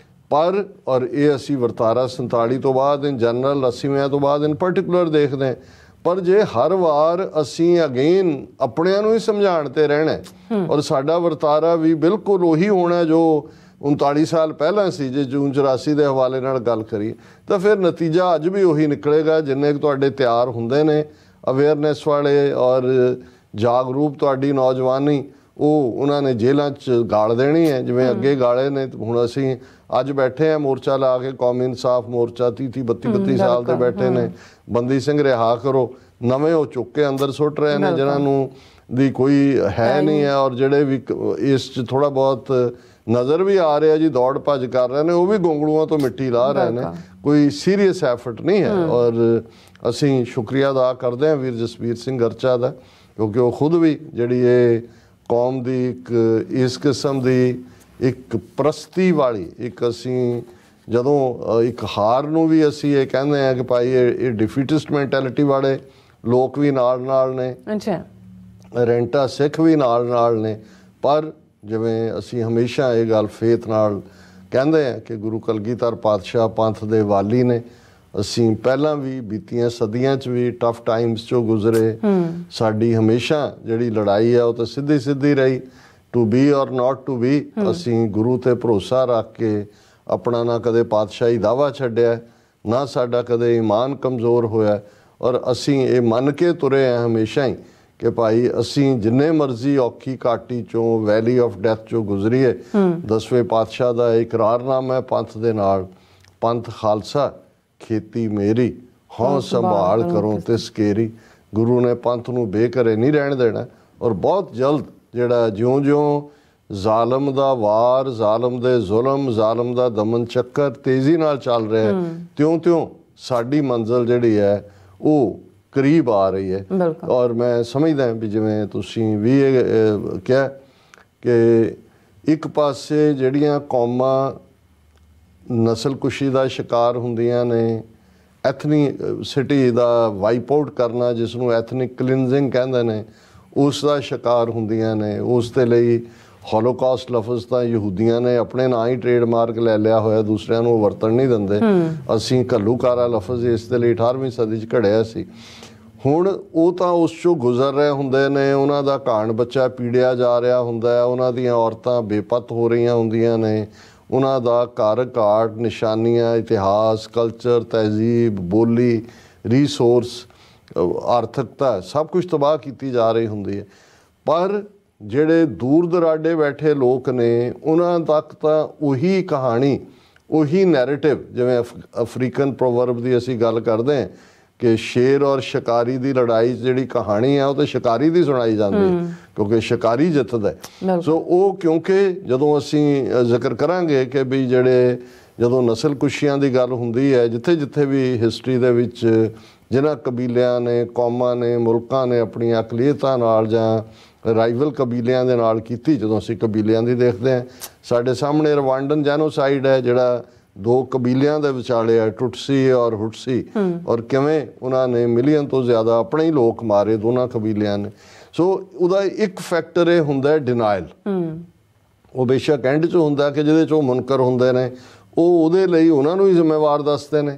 ਪਰ ਔਰ ਇਹ ਅਸੀਂ ਵਰਤਾਰਾ 47 ਤੋਂ ਬਾਅਦ ਇਨ ਜਨਰਲ 80ਵਿਆਂ ਤੋਂ ਬਾਅਦ ਇਨ ਪਰਟੀਕੂਲਰ ਦੇਖਦੇ ਹਾਂ। ਪਰ ਜੇ ਹਰ ਵਾਰ ਅਸੀਂ ਅਗੇਨ ਆਪਣਿਆਂ ਨੂੰ ਹੀ ਸਮਝਾਉਣ 'ਤੇ ਰਹਿਣਾ ਔਰ ਸਾਡਾ ਵਰਤਾਰਾ ਵੀ ਬਿਲਕੁਲ ਉਹੀ ਹੋਣਾ ਜੋ 39 ਸਾਲ ਪਹਿਲਾਂ ਸੀ, ਜੇ ਜੂਨ 84 ਦੇ ਹਵਾਲੇ ਨਾਲ ਗੱਲ ਕਰੀਏ, ਤਾਂ ਫਿਰ ਨਤੀਜਾ ਅੱਜ ਵੀ ਉਹੀ ਨਿਕਲੇਗਾ। ਜਿੰਨੇ ਤੁਹਾਡੇ ਤਿਆਰ ਹੁੰਦੇ ਨੇ ਅਵੇਅਰਨੈਸ ਵਾਲੇ ਔਰ ਜਾਗਰੂਕ ਤੁਹਾਡੀ ਨੌਜਵਾਨੀ, ਉਹ ਉਹਨਾਂ ਨੇ ਜੇਲ੍ਹਾਂ 'ਚ ਗਾਲ ਦੇਣੀ ਹੈ ਜਿਵੇਂ ਅੱਗੇ ਗਾਲੇ ਨੇ। ਹੁਣ ਅਸੀਂ ਅੱਜ ਬੈਠੇ ਹਾਂ ਮੋਰਚਾ ਲਾ ਕੇ, ਕੌਮੀ ਇਨਸਾਫ ਮੋਰਚਾ 30-32 ਸਾਲ ਦੇ ਬੈਠੇ ਨੇ, ਬੰਦੀ ਸਿੰਘ ਰਿਹਾ ਕਰੋ, ਨਵੇਂ ਉਹ ਚੁੱਕ ਕੇ ਅੰਦਰ ਸੁੱਟ ਰਹੇ ਨੇ ਜਿਨ੍ਹਾਂ ਨੂੰ ਦੀ ਕੋਈ ਹੈ ਨਹੀਂ ਹੈ, ਔਰ ਜਿਹੜੇ ਵੀ ਇਸ 'ਚ ਥੋੜ੍ਹਾ ਬਹੁਤ ਨਜ਼ਰ ਵੀ ਆ ਰਿਹਾ ਜੀ ਦੌੜ ਭੱਜ ਕਰ ਰਹੇ ਨੇ, ਉਹ ਵੀ ਗੋਂਗਲੂਆਂ ਤੋਂ ਮਿੱਟੀ ਲਾ ਰਹੇ ਨੇ, ਕੋਈ ਸੀਰੀਅਸ ਐਫਰਟ ਨਹੀਂ ਹੈ। ਔਰ ਅਸੀਂ ਸ਼ੁਕਰੀਆ ਅਦਾ ਕਰਦੇ ਹਾਂ ਵੀਰ ਜਸਬੀਰ ਸਿੰਘ ਗਰਚਾ ਦਾ, ਕਿਉਂਕਿ ਉਹ ਖੁਦ ਵੀ ਜਿਹੜੀ ਇਹ ਕੌਮ ਦੀ ਇੱਕ ਇਸ ਕਿਸਮ ਦੀ ਇੱਕ ਪ੍ਰਸਤੀ ਵਾਲੀ ਇੱਕ ਅਸੀਂ ਜਦੋਂ ਇੱਕ ਹਾਰ ਨੂੰ ਵੀ ਅਸੀਂ ਇਹ ਕਹਿੰਦੇ ਹਾਂ ਕਿ ਭਾਈ ਇਹ ਡਿਫੀਟਿਸਟ ਮੈਂਟੈਲਿਟੀ ਵਾਲੇ ਲੋਕ ਵੀ ਨਾਲ ਨੇ, ਰੈਂਟਾ ਸਿੱਖ ਵੀ ਨਾਲ ਨੇ। ਪਰ ਜਿਵੇਂ ਅਸੀਂ ਹਮੇਸ਼ਾ ਇਹ ਗੱਲ ਫੇਥ ਨਾਲ ਕਹਿੰਦੇ ਹਾਂ ਕਿ ਗੁਰੂ ਕਲਗੀਧਰ ਪਾਤਸ਼ਾਹ ਪੰਥ ਦੇ ਵਾਲੀ ਨੇ। ਅਸੀਂ ਪਹਿਲਾਂ ਵੀ ਬੀਤੀਆਂ ਸਦੀਆਂ 'ਚ ਵੀ ਟਫ ਟਾਈਮਸ 'ਚੋਂ ਗੁਜ਼ਰੇ। ਸਾਡੀ ਹਮੇਸ਼ਾ ਜਿਹੜੀ ਲੜਾਈ ਆ ਉਹ ਤਾਂ ਸਿੱਧੀ ਰਹੀ, ਟੂ ਬੀ ਔਰ ਨਾਟ ਟੂ ਬੀ। ਅਸੀਂ ਗੁਰੂ 'ਤੇ ਭਰੋਸਾ ਰੱਖ ਕੇ ਆਪਣਾ ਨਾ ਕਦੇ ਪਾਤਸ਼ਾਹੀ ਦਾਵਾ ਛੱਡਿਆ, ਨਾ ਸਾਡਾ ਕਦੇ ਈਮਾਨ ਕਮਜ਼ੋਰ ਹੋਇਆ। ਔਰ ਅਸੀਂ ਇਹ ਮੰਨ ਕੇ ਤੁਰੇ ਹਾਂ ਹਮੇਸ਼ਾ ਹੀ ਕਿ ਭਾਈ ਅਸੀਂ ਜਿੰਨੇ ਮਰਜ਼ੀ ਔਖੀ ਘਾਟੀ 'ਚੋਂ ਵੈਲੀ ਆਫ ਡੈਥ 'ਚੋਂ ਗੁਜ਼ਰੀਏ, 10ਵੇਂ ਪਾਤਸ਼ਾਹ ਦਾ ਇਕਰਾਰਨਾਮਾ ਹੈ ਪੰਥ ਦੇ ਨਾਲ, ਪੰਥ ਖਾਲਸਾ ਖੇਤੀ ਮੇਰੀ, ਹਉ ਸੰਭਾਲ ਕਰੋ ਤੇ ਸਕੇਰੀ। ਗੁਰੂ ਨੇ ਪੰਥ ਨੂੰ ਬੇਘਰੇ ਨਹੀਂ ਰਹਿਣ ਦੇਣਾ। ਔਰ ਬਹੁਤ ਜਲਦ ਜਿਹੜਾ ਜਿਉਂ-ਜਿਉਂ ਜ਼ਾਲਮ ਦਾ ਵਾਰ, ਜ਼ਾਲਮ ਦੇ ਜ਼ੁਲਮ, ਜ਼ਾਲਮ ਦਾ ਦਮਨ ਚੱਕਰ ਤੇਜ਼ੀ ਨਾਲ ਚੱਲ ਰਿਹਾ, ਤਿਉਂ-ਤਿਉਂ ਸਾਡੀ ਮੰਜ਼ਿਲ ਜਿਹੜੀ ਹੈ ਉਹ ਕਰੀਬ ਆ ਰਹੀ ਹੈ। ਔਰ ਮੈਂ ਸਮਝਦਾ ਵੀ ਜਿਵੇਂ ਤੁਸੀਂ ਵੀ ਇਹ ਕਿਹਾ ਕਿ ਇੱਕ ਪਾਸੇ ਜਿਹੜੀਆਂ ਕੌਮਾਂ ਨਸਲਕੁਸ਼ੀ ਦਾ ਸ਼ਿਕਾਰ ਹੁੰਦੀਆਂ ਨੇ, ਐਥਨੀਸਿਟੀ ਦਾ ਵਾਈਪ ਆਊਟ ਕਰਨਾ ਜਿਸ ਨੂੰ ਐਥਨਿਕ ਕਲੀਨਜ਼ਿੰਗ ਕਹਿੰਦੇ ਨੇ, ਉਸ ਦਾ ਸ਼ਿਕਾਰ ਹੁੰਦੀਆਂ ਨੇ। ਉਸ ਦੇ ਲਈ ਹੋਲੋਕਾਸਟ ਲਫ਼ਜ਼ ਤਾਂ ਯਹੂਦੀਆਂ ਨੇ ਆਪਣੇ ਨਾਂ ਹੀ ਟ੍ਰੇਡਮਾਰਕ ਲੈ ਲਿਆ ਹੋਇਆ, ਦੂਸਰਿਆਂ ਨੂੰ ਵਰਤਣ ਨਹੀਂ ਦਿੰਦੇ। ਅਸੀਂ ਘੱਲੂਕਾਰਾ ਲਫ਼ਜ਼ ਇਸ ਦੇ ਲਈ 18ਵੀਂ ਸਦੀ 'ਚ ਘੜਿਆ ਸੀ। ਹੁਣ ਉਹ ਤਾਂ ਉਸ 'ਚੋਂ ਗੁਜ਼ਰ ਰਹੇ ਹੁੰਦੇ ਨੇ, ਉਹਨਾਂ ਦਾ ਘਾਣ ਬੱਚਾ ਪੀੜਿਆ ਜਾ ਰਿਹਾ ਹੁੰਦਾ, ਉਹਨਾਂ ਦੀਆਂ ਔਰਤਾਂ ਬੇਪੱਤ ਹੋ ਰਹੀਆਂ ਹੁੰਦੀਆਂ ਨੇ, ਉਹਨਾਂ ਦਾ ਘਰ ਘਾਟ, ਨਿਸ਼ਾਨੀਆਂ, ਇਤਿਹਾਸ, ਕਲਚਰ, ਤਹਿਜ਼ੀਬ, ਬੋਲੀ, ਰੀਸੋਰਸ, ਆਰਥਿਕਤਾ ਸਭ ਕੁਝ ਤਬਾਹ ਕੀਤੀ ਜਾ ਰਹੀ ਹੁੰਦੀ ਹੈ। ਪਰ ਜਿਹੜੇ ਦੂਰ ਦਰਾਡੇ ਬੈਠੇ ਲੋਕ ਨੇ ਉਹਨਾਂ ਤੱਕ ਤਾਂ ਉਹੀ ਕਹਾਣੀ, ਉਹੀ ਨੈਰੇਟਿਵ, ਜਿਵੇਂ ਅਫਰੀਕਨ ਪ੍ਰੋਵਰਬ ਦੀ ਅਸੀਂ ਗੱਲ ਕਰਦੇ ਹਾਂ ਕਿ ਸ਼ੇਰ ਔਰ ਸ਼ਿਕਾਰੀ ਦੀ ਲੜਾਈ ਜਿਹੜੀ ਕਹਾਣੀ ਆ ਉਹ ਤਾਂ ਸ਼ਿਕਾਰੀ ਦੀ ਸੁਣਾਈ ਜਾਂਦੀ ਹੈ ਕਿਉਂਕਿ ਸ਼ਿਕਾਰੀ ਜਿੱਤਦਾ। ਸੋ ਉਹ ਕਿਉਂਕਿ ਜਦੋਂ ਅਸੀਂ ਜ਼ਿਕਰ ਕਰਾਂਗੇ ਕਿ ਵੀ ਜਿਹੜੇ ਜਦੋਂ ਨਸਲ ਕੁਸ਼ੀਆਂ ਦੀ ਗੱਲ ਹੁੰਦੀ ਹੈ, ਜਿੱਥੇ ਜਿੱਥੇ ਵੀ ਹਿਸਟਰੀ ਦੇ ਵਿੱਚ ਜਿਨ੍ਹਾਂ ਕਬੀਲਿਆਂ ਨੇ, ਕੌਮਾਂ ਨੇ, ਮੁਲਕਾਂ ਨੇ ਆਪਣੀਆਂ ਅਕਲੀਅਤਾਂ ਨਾਲ ਜਾਂ ਰਾਈਵਲ ਕਬੀਲਿਆਂ ਦੇ ਨਾਲ ਕੀਤੀ, ਜਦੋਂ ਅਸੀਂ ਕਬੀਲਿਆਂ ਦੀ ਦੇਖਦੇ ਹਾਂ, ਸਾਡੇ ਸਾਹਮਣੇ ਰਵਾਂਡਨ ਜੈਨੋਸਾਈਡ ਹੈ ਜਿਹੜਾ ਦੋ ਕਬੀਲਿਆਂ ਦੇ ਵਿਚਾਲੇ ਹੈ, ਟੁਟਸੀ ਔਰ ਹੁਟਸੀ, ਔਰ ਕਿਵੇਂ ਉਹਨਾਂ ਨੇ ਮਿਲੀਅਨ ਤੋਂ ਜ਼ਿਆਦਾ ਆਪਣੇ ਹੀ ਲੋਕ ਮਾਰੇ ਦੋਨਾਂ ਕਬੀਲਿਆਂ ਨੇ। ਸੋ ਉਹਦਾ ਇੱਕ ਫੈਕਟਰ ਇਹ ਹੁੰਦਾ ਡਿਨਾਇਲ। ਉਹ ਬੇਸ਼ੱਕ ਐਂਡ 'ਚ ਹੁੰਦਾ ਕਿ ਜਿਹਦੇ 'ਚ ਉਹ ਮੁਨਕਰ ਹੁੰਦੇ ਨੇ, ਉਹ ਉਹਦੇ ਲਈ ਉਹਨਾਂ ਨੂੰ ਹੀ ਜ਼ਿੰਮੇਵਾਰ ਦੱਸਦੇ ਨੇ।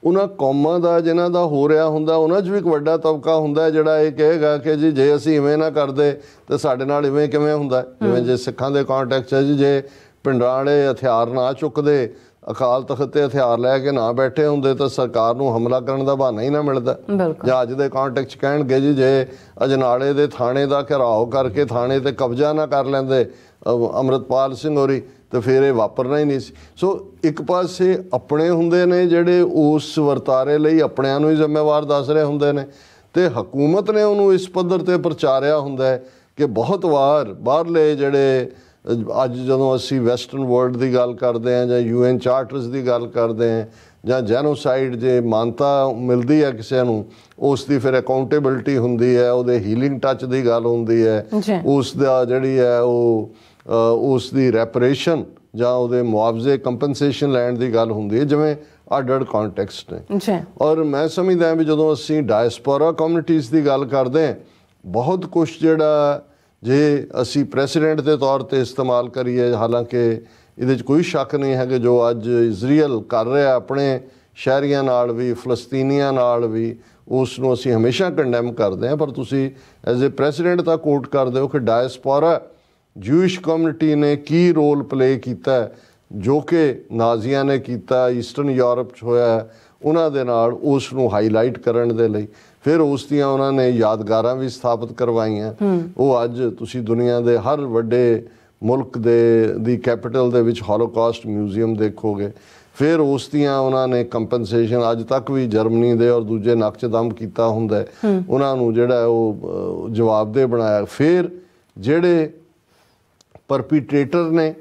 ਉਹਨਾਂ ਕੌਮਾਂ ਦਾ ਜਿਨ੍ਹਾਂ ਦਾ ਹੋ ਰਿਹਾ ਹੁੰਦਾ ਉਹਨਾਂ 'ਚ ਵੀ ਇੱਕ ਵੱਡਾ ਤਬਕਾ ਹੁੰਦਾ ਜਿਹੜਾ ਇਹ ਕਹੇਗਾ ਕਿ ਜੀ ਜੇ ਅਸੀਂ ਇਵੇਂ ਨਾ ਕਰਦੇ ਤਾਂ ਸਾਡੇ ਨਾਲ ਇਵੇਂ ਕਿਵੇਂ ਹੁੰਦਾ। ਜਿਵੇਂ ਜੇ ਸਿੱਖਾਂ ਦੇ ਕੰਟੈਕਸਟ 'ਚ ਜੇ ਪਿੰਡਾਂ ਵਾਲੇ ਹਥਿਆਰ ਨਾ ਚੁੱਕਦੇ, ਅਕਾਲ ਤਖਤ ਤੇ ਹਥਿਆਰ ਲੈ ਕੇ ਨਾ ਬੈਠੇ ਹੁੰਦੇ ਤਾਂ ਸਰਕਾਰ ਨੂੰ ਹਮਲਾ ਕਰਨ ਦਾ ਬਹਾਨਾ ਹੀ ਨਾ ਮਿਲਦਾ। ਜਾਂ ਅੱਜ ਦੇ ਕੰਟੈਕਸਟ 'ਚ ਕਹਿਣਗੇ ਜੀ ਜੇ ਅਜਨਾਲੇ ਦੇ ਥਾਣੇ ਦਾ ਘਿਰਾਓ ਕਰਕੇ ਥਾਣੇ ਤੇ ਕਬਜ਼ਾ ਨਾ ਕਰ ਲੈਂਦੇ ਅੰਮ੍ਰਿਤਪਾਲ ਸਿੰਘ ਹੋਰੀ ਤਾਂ ਫਿਰ ਇਹ ਵਾਪਰਨਾ ਹੀ ਨਹੀਂ ਸੀ। ਸੋ ਇੱਕ ਪਾਸੇ ਆਪਣੇ ਹੁੰਦੇ ਨੇ ਜਿਹੜੇ ਉਸ ਵਰਤਾਰੇ ਲਈ ਆਪਣਿਆਂ ਨੂੰ ਹੀ ਜ਼ਿੰਮੇਵਾਰ ਦੱਸ ਰਹੇ ਹੁੰਦੇ ਨੇ, ਤੇ ਹਕੂਮਤ ਨੇ ਉਹਨੂੰ ਇਸ ਪੱਧਰ ਤੇ ਪ੍ਰਚਾਰਿਆ ਹੁੰਦਾ ਹੈ ਕਿ ਬਹੁਤ ਵਾਰ ਬਾਹਰਲੇ ਜਿਹੜੇ ਅੱਜ ਜਦੋਂ ਅਸੀਂ ਵੈਸਟਰਨ ਵਰਲਡ ਦੀ ਗੱਲ ਕਰਦੇ ਹਾਂ ਜਾਂ UN ਚਾਰਟਰਸ ਦੀ ਗੱਲ ਕਰਦੇ ਹਾਂ ਜਾਂ ਜੈਨੋਸਾਈਡ ਜੇ ਮਾਨਤਾ ਮਿਲਦੀ ਹੈ ਕਿਸੇ ਨੂੰ, ਉਸ ਦੀ ਫਿਰ ਅਕਾਊਂਟੇਬਿਲਟੀ ਹੁੰਦੀ ਹੈ, ਉਹਦੇ ਹੀਲਿੰਗ ਟੱਚ ਦੀ ਗੱਲ ਹੁੰਦੀ ਹੈ, ਉਸ ਦਾ ਜਿਹੜੀ ਹੈ ਉਹ ਉਸ ਦੀ ਰੈਪਰੇਸ਼ਨ ਜਾਂ ਉਹਦੇ ਮੁਆਵਜ਼ੇ ਕੰਪਨਸੇਸ਼ਨ ਲੈਣ ਦੀ ਗੱਲ ਹੁੰਦੀ ਹੈ, ਜਿਵੇਂ ਅੱਡ-ਅੱਡ ਕੰਟੈਕਸਟ ਨੇ। ਔਰ ਮੈਂ ਸਮਝਦਾ ਵੀ ਜਦੋਂ ਅਸੀਂ ਡਾਇਸਪੋਰਾ ਕਮਿਊਨਿਟੀਜ਼ ਦੀ ਗੱਲ ਕਰਦੇ ਹਾਂ, ਬਹੁਤ ਕੁਛ ਜਿਹੜਾ ਜੇ ਅਸੀਂ ਪ੍ਰੈਸੀਡੈਂਟ ਦੇ ਤੌਰ 'ਤੇ ਇਸਤੇਮਾਲ ਕਰੀਏ, ਹਾਲਾਂਕਿ ਇਹਦੇ 'ਚ ਕੋਈ ਸ਼ੱਕ ਨਹੀਂ ਹੈ ਕਿ ਜੋ ਅੱਜ ਇਜ਼ਰਾਈਲ ਕਰ ਰਿਹਾ ਆਪਣੇ ਸ਼ਹਿਰੀਆਂ ਨਾਲ ਵੀ, ਫਲਸਤੀਨੀਆਂ ਨਾਲ ਵੀ, ਉਸ ਨੂੰ ਅਸੀਂ ਹਮੇਸ਼ਾ ਕੰਡੈਮ ਕਰਦੇ ਹਾਂ। ਪਰ ਤੁਸੀਂ ਐਜ਼ ਏ ਪ੍ਰੈਸੀਡੈਂਟ ਤਾਂ ਕੋਟ ਕਰਦੇ ਹੋ ਕਿ ਡਾਇਸਪੋਰਾ ਜੂਇਸ਼ ਕਮਿਊਨਿਟੀ ਨੇ ਕੀ ਰੋਲ ਪਲੇ ਕੀਤਾ ਜੋ ਕਿ ਨਾਜ਼ੀਆਂ ਨੇ ਕੀਤਾ, ਈਸਟਰਨ ਯੂਰਪ 'ਚ ਹੋਇਆ, ਉਹਨਾਂ ਦੇ ਨਾਲ ਉਸ ਨੂੰ ਹਾਈਲਾਈਟ ਕਰਨ ਦੇ ਲਈ ਫਿਰ ਉਸ ਦੀਆਂ ਉਹਨਾਂ ਨੇ ਯਾਦਗਾਰਾਂ ਵੀ ਸਥਾਪਿਤ ਕਰਵਾਈਆਂ। ਉਹ ਅੱਜ ਤੁਸੀਂ ਦੁਨੀਆ ਦੇ ਹਰ ਵੱਡੇ ਮੁਲਕ ਦੀ ਕੈਪੀਟਲ ਦੇ ਵਿੱਚ ਹੋਲੋਕਾਸਟ ਮਿਊਜ਼ੀਅਮ ਦੇਖੋਗੇ। ਫਿਰ ਉਸ ਦੀਆਂ ਉਹਨਾਂ ਨੇ ਕੰਪਨਸੇਸ਼ਨ ਅੱਜ ਤੱਕ ਵੀ ਜਰਮਨੀ ਦੇ ਔਰ ਦੂਜੇ ਨਕਸ਼ਦਮ ਕੀਤਾ ਹੁੰਦਾ, ਉਹਨਾਂ ਨੂੰ ਜਿਹੜਾ ਉਹ ਜਵਾਬਦੇਹ ਬਣਾਇਆ। ਫਿਰ ਜਿਹੜੇ ਪਰਪੀਟ੍ਰੇਟਰ ਨੇ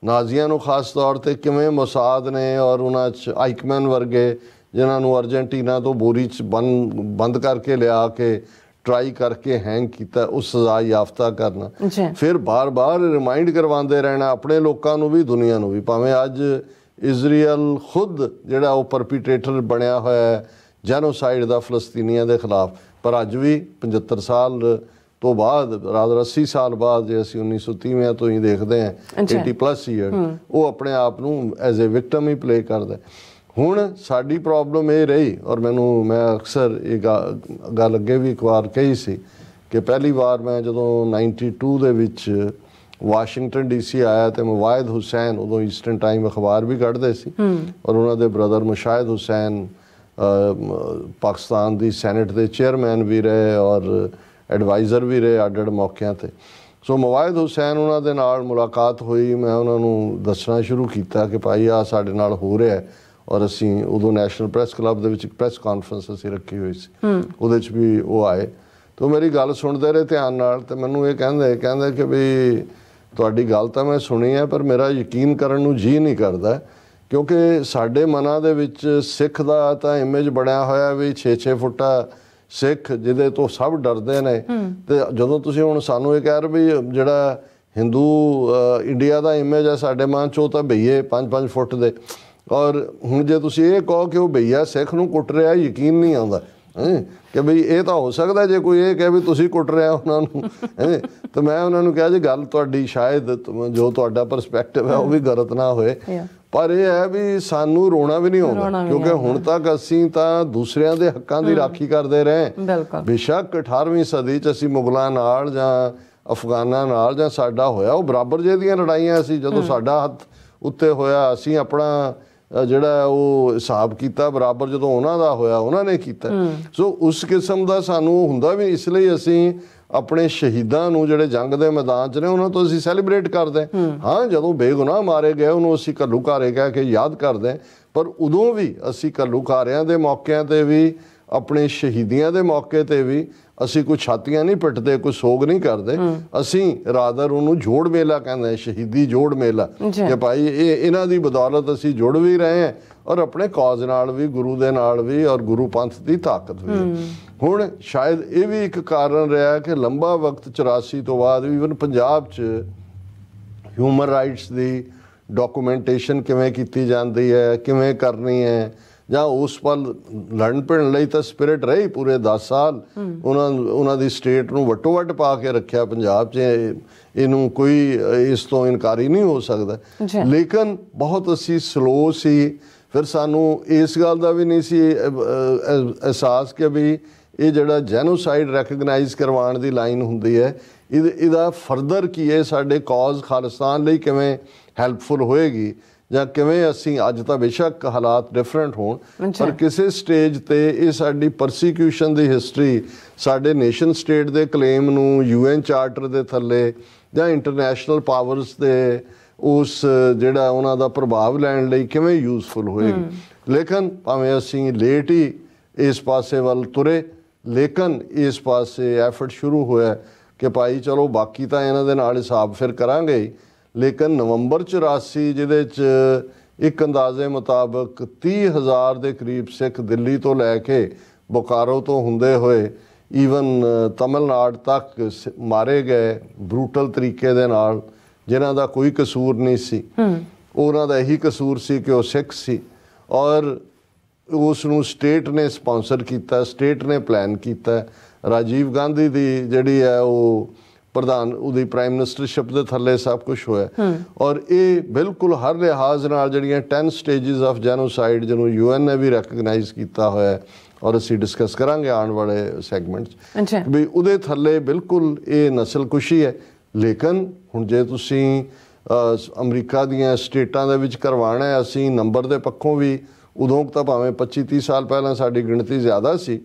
ਨਾਜ਼ੀਆਂ ਨੂੰ ਖਾਸ ਤੌਰ 'ਤੇ ਕਿਵੇਂ ਮੋਸਾਦ ਨੇ ਔਰ ਉਹਨਾਂ 'ਚ ਆਈਕਮੈਨ ਵਰਗੇ ਜਿਨ੍ਹਾਂ ਨੂੰ ਅਰਜੈਂਟੀਨਾ ਤੋਂ ਬੋਰੀ 'ਚ ਬੰਦ ਕਰਕੇ ਲਿਆ ਕੇ ਟਰਾਈ ਕਰਕੇ ਹੈਂਗ ਕੀਤਾ, ਉਹ ਸਜ਼ਾ ਯਾਫਤਾ ਕਰਨਾ। ਫਿਰ ਬਾਰ-ਬਾਰ ਰਿਮਾਈਂਡ ਕਰਵਾਉਂਦੇ ਰਹਿਣਾ ਆਪਣੇ ਲੋਕਾਂ ਨੂੰ ਵੀ, ਦੁਨੀਆ ਨੂੰ ਵੀ। ਭਾਵੇਂ ਅੱਜ ਇਜ਼ਰਾਈਲ ਖੁਦ ਜਿਹੜਾ ਉਹ ਪਰਪੀਟ੍ਰੇਟਰ ਬਣਿਆ ਹੋਇਆ ਹੈ ਜੈਨੋਸਾਈਡ ਦਾ ਫਲਸਤੀਨੀਆਂ ਦੇ ਖਿਲਾਫ, ਪਰ ਅੱਜ ਵੀ 75 ਸਾਲ ਤੋਂ ਬਾਅਦ, ਰਾਦਰ 80 ਸਾਲ ਬਾਅਦ, ਜੇ ਅਸੀਂ 1930 ਤੋਂ ਹੀ ਦੇਖਦੇ ਹਾਂ 80+ ਈਅਰ, ਉਹ ਆਪਣੇ ਆਪ ਨੂੰ as a victim he play ਕਰਦਾ। ਹੁਣ ਸਾਡੀ ਪ੍ਰੋਬਲਮ ਇਹ ਰਹੀ, ਔਰ ਮੈਂ ਅਕਸਰ ਇਹ ਗੱਲ ਅੱਗੇ ਵੀ ਇੱਕ ਵਾਰ ਕਹੀ ਸੀ ਕਿ ਪਹਿਲੀ ਵਾਰ ਮੈਂ ਜਦੋਂ 92 ਦੇ ਵਿੱਚ ਵਾਸ਼ਿੰਗਟਨ DC ਆਇਆ ਤੇ ਮੁਵਾਇਦ ਹੁਸੈਨ, ਉਦੋਂ ਈਸਟਰਨ ਟਾਈਮ ਅਖਬਾਰ ਵੀ ਕੱਢਦੇ ਸੀ, ਔਰ ਉਹਨਾਂ ਦੇ ਬ੍ਰਦਰ ਮੁਸ਼ਾਹਿਦ ਹੁਸੈਨ ਪਾਕਿਸਤਾਨ ਦੀ ਸੈਨੇਟ ਦੇ ਚੇਅਰਮੈਨ ਵੀ ਰਹੇ ਔਰ ਐਡਵਾਈਜ਼ਰ ਵੀ ਰਹੇ ਅੱਡ-ਅੱਡ ਮੌਕਿਆਂ 'ਤੇ। ਸੋ ਮੁਵਾਇਦ ਹੁਸੈਨ ਉਹਨਾਂ ਦੇ ਨਾਲ ਮੁਲਾਕਾਤ ਹੋਈ, ਮੈਂ ਉਹਨਾਂ ਨੂੰ ਦੱਸਣਾ ਸ਼ੁਰੂ ਕੀਤਾ ਕਿ ਭਾਈ ਆਹ ਸਾਡੇ ਨਾਲ ਹੋ ਰਿਹਾ, ਔਰ ਅਸੀਂ ਉਦੋਂ ਨੈਸ਼ਨਲ ਪ੍ਰੈਸ ਕਲੱਬ ਦੇ ਵਿੱਚ ਇੱਕ ਪ੍ਰੈਸ ਕਾਨਫਰੰਸ ਅਸੀਂ ਰੱਖੀ ਹੋਈ ਸੀ, ਉਹਦੇ 'ਚ ਵੀ ਉਹ ਆਏ। ਤਾਂ ਮੇਰੀ ਗੱਲ ਸੁਣਦੇ ਰਹੇ ਧਿਆਨ ਨਾਲ, ਤੇ ਮੈਨੂੰ ਇਹ ਕਹਿੰਦੇ ਕਿ ਵੀ ਤੁਹਾਡੀ ਗੱਲ ਤਾਂ ਮੈਂ ਸੁਣੀ ਹੈ ਪਰ ਮੇਰਾ ਯਕੀਨ ਕਰਨ ਨੂੰ ਜੀ ਨਹੀਂ ਕਰਦਾ, ਕਿਉਂਕਿ ਸਾਡੇ ਮਨਾਂ ਦੇ ਵਿੱਚ ਸਿੱਖ ਦਾ ਤਾਂ ਇਮੇਜ ਬਣਿਆ ਹੋਇਆ ਵੀ 6-6 ਫੁੱਟਾ ਸਿੱਖ ਜਿਹਦੇ ਤੋਂ ਸਭ ਡਰਦੇ ਨੇ। ਤੇ ਜਦੋਂ ਤੁਸੀਂ ਹੁਣ ਸਾਨੂੰ ਇਹ ਕਹਿ ਰਹੇ ਵੀ ਜਿਹੜਾ ਹਿੰਦੂ ਇੰਡੀਆ ਦਾ ਇਮੇਜ ਹੈ ਸਾਡੇ ਮਨ 'ਚ, ਉਹ ਤਾਂ ਬਈਏ 5-5 ਫੁੱਟ ਦੇ, ਔਰ ਹੁਣ ਜੇ ਤੁਸੀਂ ਇਹ ਕਹੋ ਕਿ ਉਹ ਬਈਆ ਸਿੱਖ ਨੂੰ ਕੁੱਟ ਰਿਹਾ, ਯਕੀਨ ਨਹੀਂ ਆਉਂਦਾ ਕਿ ਬਈ ਇਹ ਤਾਂ ਹੋ ਸਕਦਾ ਜੇ ਕੋਈ ਇਹ ਕਹੇ ਵੀ ਤੁਸੀਂ ਕੁੱਟ ਰਿਹਾ ਉਹਨਾਂ ਨੂੰ। ਤਾਂ ਮੈਂ ਉਹਨਾਂ ਨੂੰ ਕਿਹਾ ਜੀ ਗੱਲ ਤੁਹਾਡੀ ਸ਼ਾਇਦ ਜੋ ਤੁਹਾਡਾ ਪਰਸਪੈਕਟਿਵ ਹੈ ਉਹ ਵੀ ਗਲਤ ਨਾ ਹੋਏ, ਪਰ ਇਹ ਹੈ ਵੀ ਸਾਨੂੰ ਰੋਣਾ ਵੀ ਨਹੀਂ ਆਉਂਦਾ, ਕਿਉਂਕਿ ਹੁਣ ਤੱਕ ਅਸੀਂ ਤਾਂ ਦੂਸਰਿਆਂ ਦੇ ਹੱਕਾਂ ਦੀ ਰਾਖੀ ਕਰਦੇ ਰਹੇ। ਬੇਸ਼ੱਕ 18ਵੀਂ ਸਦੀ 'ਚ ਅਸੀਂ ਮੁਗਲਾਂ ਨਾਲ ਜਾਂ ਅਫਗਾਨਾਂ ਨਾਲ ਜਾਂ ਸਾਡਾ ਹੋਇਆ, ਉਹ ਬਰਾਬਰ ਜਿਹੇ ਦੀਆਂ ਲੜਾਈਆਂ ਸੀ। ਜਦੋਂ ਸਾਡਾ ਹੱਥ ਉੱਤੇ ਹੋਇਆ ਅਸੀਂ ਆਪਣਾ ਜਿਹੜਾ ਉਹ ਹਿਸਾਬ ਕੀਤਾ ਬਰਾਬਰ, ਜਦੋਂ ਉਹਨਾਂ ਦਾ ਹੋਇਆ ਉਹਨਾਂ ਨੇ ਕੀਤਾ। ਸੋ ਉਸ ਕਿਸਮ ਦਾ ਸਾਨੂੰ ਹੁੰਦਾ ਵੀ, ਇਸ ਲਈ ਅਸੀਂ ਆਪਣੇ ਸ਼ਹੀਦਾਂ ਨੂੰ ਜਿਹੜੇ ਜੰਗ ਦੇ ਮੈਦਾਨ 'ਚ ਨੇ ਉਹਨਾਂ ਤੋਂ ਅਸੀਂ ਸੈਲੀਬ੍ਰੇਟ ਕਰਦੇ ਹਾਂ। ਜਦੋਂ ਬੇਗੁਨਾਹ ਮਾਰੇ ਗਏ ਉਹਨੂੰ ਅਸੀਂ ਘੱਲੂਘਾਰੇ ਕਹਿ ਕੇ ਯਾਦ ਕਰਦੇ, ਪਰ ਉਦੋਂ ਵੀ ਅਸੀਂ ਘੱਲੂਘਾਰਿਆਂ ਦੇ ਮੌਕਿਆਂ 'ਤੇ ਵੀ ਆਪਣੇ ਸ਼ਹੀਦੀਆਂ ਦੇ ਮੌਕੇ 'ਤੇ ਵੀ ਅਸੀਂ ਕੋਈ ਛਾਤੀਆਂ ਨਹੀਂ ਪਿੱਟਦੇ, ਕੋਈ ਸੋਗ ਨਹੀਂ ਕਰਦੇ। ਅਸੀਂ ਰਾਦਰ ਉਹਨੂੰ ਜੋੜ ਮੇਲਾ ਕਹਿੰਦੇ ਹਾਂ, ਸ਼ਹੀਦੀ ਜੋੜ ਮੇਲਾ, ਕਿ ਭਾਈ ਇਹਨਾਂ ਦੀ ਬਦੌਲਤ ਅਸੀਂ ਜੁੜ ਵੀ ਰਹੇ ਹਾਂ ਔਰ ਆਪਣੇ ਕੌਜ਼ ਨਾਲ ਵੀ, ਗੁਰੂ ਦੇ ਨਾਲ ਵੀ, ਔਰ ਗੁਰੂ ਪੰਥ ਦੀ ਤਾਕਤ ਵੀ। ਹੁਣ ਸ਼ਾਇਦ ਇਹ ਵੀ ਇੱਕ ਕਾਰਨ ਰਿਹਾ ਕਿ ਲੰਬਾ ਵਕਤ 84 ਤੋਂ ਬਾਅਦ ਇਵਨ ਪੰਜਾਬ 'ਚ ਹਿਊਮਨ ਰਾਈਟਸ ਦੀ ਡਾਕੂਮੈਂਟੇਸ਼ਨ ਕਿਵੇਂ ਕੀਤੀ ਜਾਂਦੀ ਹੈ, ਕਿਵੇਂ ਕਰਨੀ ਹੈ, ਜਾਂ ਉਸ ਪਲ ਲੜਨ ਭਿੜਨ ਲਈ ਤਾਂ ਸਪਿਰਿਟ ਰਹੀ ਪੂਰੇ 10 ਸਾਲ। ਉਹਨਾਂ ਦੀ ਸਟੇਟ ਨੂੰ ਵੱਟੋ ਵੱਟ ਪਾ ਕੇ ਰੱਖਿਆ ਪੰਜਾਬ 'ਚ, ਇਹਨੂੰ ਕੋਈ ਇਸ ਤੋਂ ਇਨਕਾਰੀ ਨਹੀਂ ਹੋ ਸਕਦਾ। ਲੇਕਿਨ ਬਹੁਤ ਅਸੀਂ ਸਲੋ ਸੀ। ਫਿਰ ਸਾਨੂੰ ਇਸ ਗੱਲ ਦਾ ਵੀ ਨਹੀਂ ਸੀ ਅਹਿਸਾਸ ਕਿ ਵੀ ਇਹ ਜਿਹੜਾ ਜੈਨੋਸਾਈਡ ਰੈਕਗਨਾਈਜ਼ ਕਰਵਾਉਣ ਦੀ ਲਾਈਨ ਹੁੰਦੀ ਹੈ, ਇਹਦਾ ਫਰਦਰ ਕੀ ਹੈ, ਸਾਡੇ ਕੌਜ਼ ਖਾਲਿਸਤਾਨ ਲਈ ਕਿਵੇਂ ਹੈਲਪਫੁਲ ਹੋਏਗੀ, ਜਾਂ ਕਿਵੇਂ ਅਸੀਂ ਅੱਜ ਤਾਂ ਬੇਸ਼ੱਕ ਹਾਲਾਤ ਡਿਫਰੈਂਟ ਹੋਣ, ਪਰ ਕਿਸੇ ਸਟੇਜ 'ਤੇ ਇਹ ਸਾਡੀ ਪਰਸੀਕਿਊਸ਼ਨ ਦੀ ਹਿਸਟਰੀ, ਸਾਡੇ ਨੇਸ਼ਨ ਸਟੇਟ ਦੇ ਕਲੇਮ ਨੂੰ UN ਚਾਰਟਰ ਦੇ ਥੱਲੇ ਜਾਂ ਇੰਟਰਨੈਸ਼ਨਲ ਪਾਵਰਸ ਦੇ ਉਸ ਜਿਹੜਾ ਉਹਨਾਂ ਦਾ ਪ੍ਰਭਾਵ ਲੈਣ ਲਈ ਕਿਵੇਂ ਯੂਜ਼ਫੁਲ ਹੋਏਗੀ। ਲੇਕਿਨ ਭਾਵੇਂ ਅਸੀਂ ਲੇਟ ਹੀ ਇਸ ਪਾਸੇ ਵੱਲ ਤੁਰੇ, ਲੇਕਿਨ ਇਸ ਪਾਸੇ ਐਫਰਟ ਸ਼ੁਰੂ ਹੋਇਆ ਕਿ ਭਾਈ ਚਲੋ ਬਾਕੀ ਤਾਂ ਇਹਨਾਂ ਦੇ ਨਾਲ ਹਿਸਾਬ ਫਿਰ ਕਰਾਂਗੇ ਹੀ। ਲੇਕਿਨ ਨਵੰਬਰ 84 ਜਿਹਦੇ 'ਚ ਇੱਕ ਅੰਦਾਜ਼ੇ ਮੁਤਾਬਕ 30,000 ਦੇ ਕਰੀਬ ਸਿੱਖ ਦਿੱਲੀ ਤੋਂ ਲੈ ਕੇ ਬੋਕਾਰੋ ਤੋਂ ਹੁੰਦੇ ਹੋਏ ਈਵਨ ਤਮਿਲਨਾਡੂ ਤੱਕ ਮਾਰੇ ਗਏ ਬਰੂਟਲ ਤਰੀਕੇ ਦੇ ਨਾਲ, ਜਿਨ੍ਹਾਂ ਦਾ ਕੋਈ ਕਸੂਰ ਨਹੀਂ ਸੀ। ਉਹਨਾਂ ਦਾ ਇਹੀ ਕਸੂਰ ਸੀ ਕਿ ਉਹ ਸਿੱਖ ਸੀ, ਔਰ ਉਸ ਨੂੰ ਸਟੇਟ ਨੇ ਸਪਾਂਸਰ ਕੀਤਾ, ਸਟੇਟ ਨੇ ਪਲਾਨ ਕੀਤਾ। ਰਾਜੀਵ ਗਾਂਧੀ ਦੀ ਜਿਹੜੀ ਹੈ ਉਹ ਪ੍ਰਧਾਨ, ਉਹਦੀ ਪ੍ਰਾਈਮ ਮਿਨਿਸਟਰਸ਼ਿਪ ਦੇ ਥੱਲੇ ਸਭ ਕੁਝ ਹੋਇਆ। ਔਰ ਇਹ ਬਿਲਕੁਲ ਹਰ ਲਿਹਾਜ਼ ਨਾਲ ਜਿਹੜੀਆਂ 10 ਸਟੇਜਿਸ ਆਫ ਜੈਨੋਸਾਈਡ ਜਿਹਨੂੰ UN ਨੇ ਵੀ ਰੈਕਗਨਾਈਜ਼ ਕੀਤਾ ਹੋਇਆ, ਔਰ ਅਸੀਂ ਡਿਸਕਸ ਕਰਾਂਗੇ ਆਉਣ ਵਾਲੇ ਸੈਗਮੈਂਟਸ ਵੀ ਉਹਦੇ ਥੱਲੇ ਬਿਲਕੁਲ ਇਹ ਨਸਲਕੁਸ਼ੀ ਹੈ। ਲੇਕਿਨ ਹੁਣ ਜੇ ਤੁਸੀਂ ਅਮਰੀਕਾ ਦੀਆਂ ਸਟੇਟਾਂ ਦੇ ਵਿੱਚ ਕਰਵਾਉਣਾ ਹੈ, ਅਸੀਂ ਨੰਬਰ ਦੇ ਪੱਖੋਂ ਵੀ ਉਦੋਂ ਤਾਂ ਭਾਵੇਂ 25-30 ਸਾਲ ਪਹਿਲਾਂ ਸਾਡੀ ਗਿਣਤੀ ਜ਼ਿਆਦਾ ਸੀ।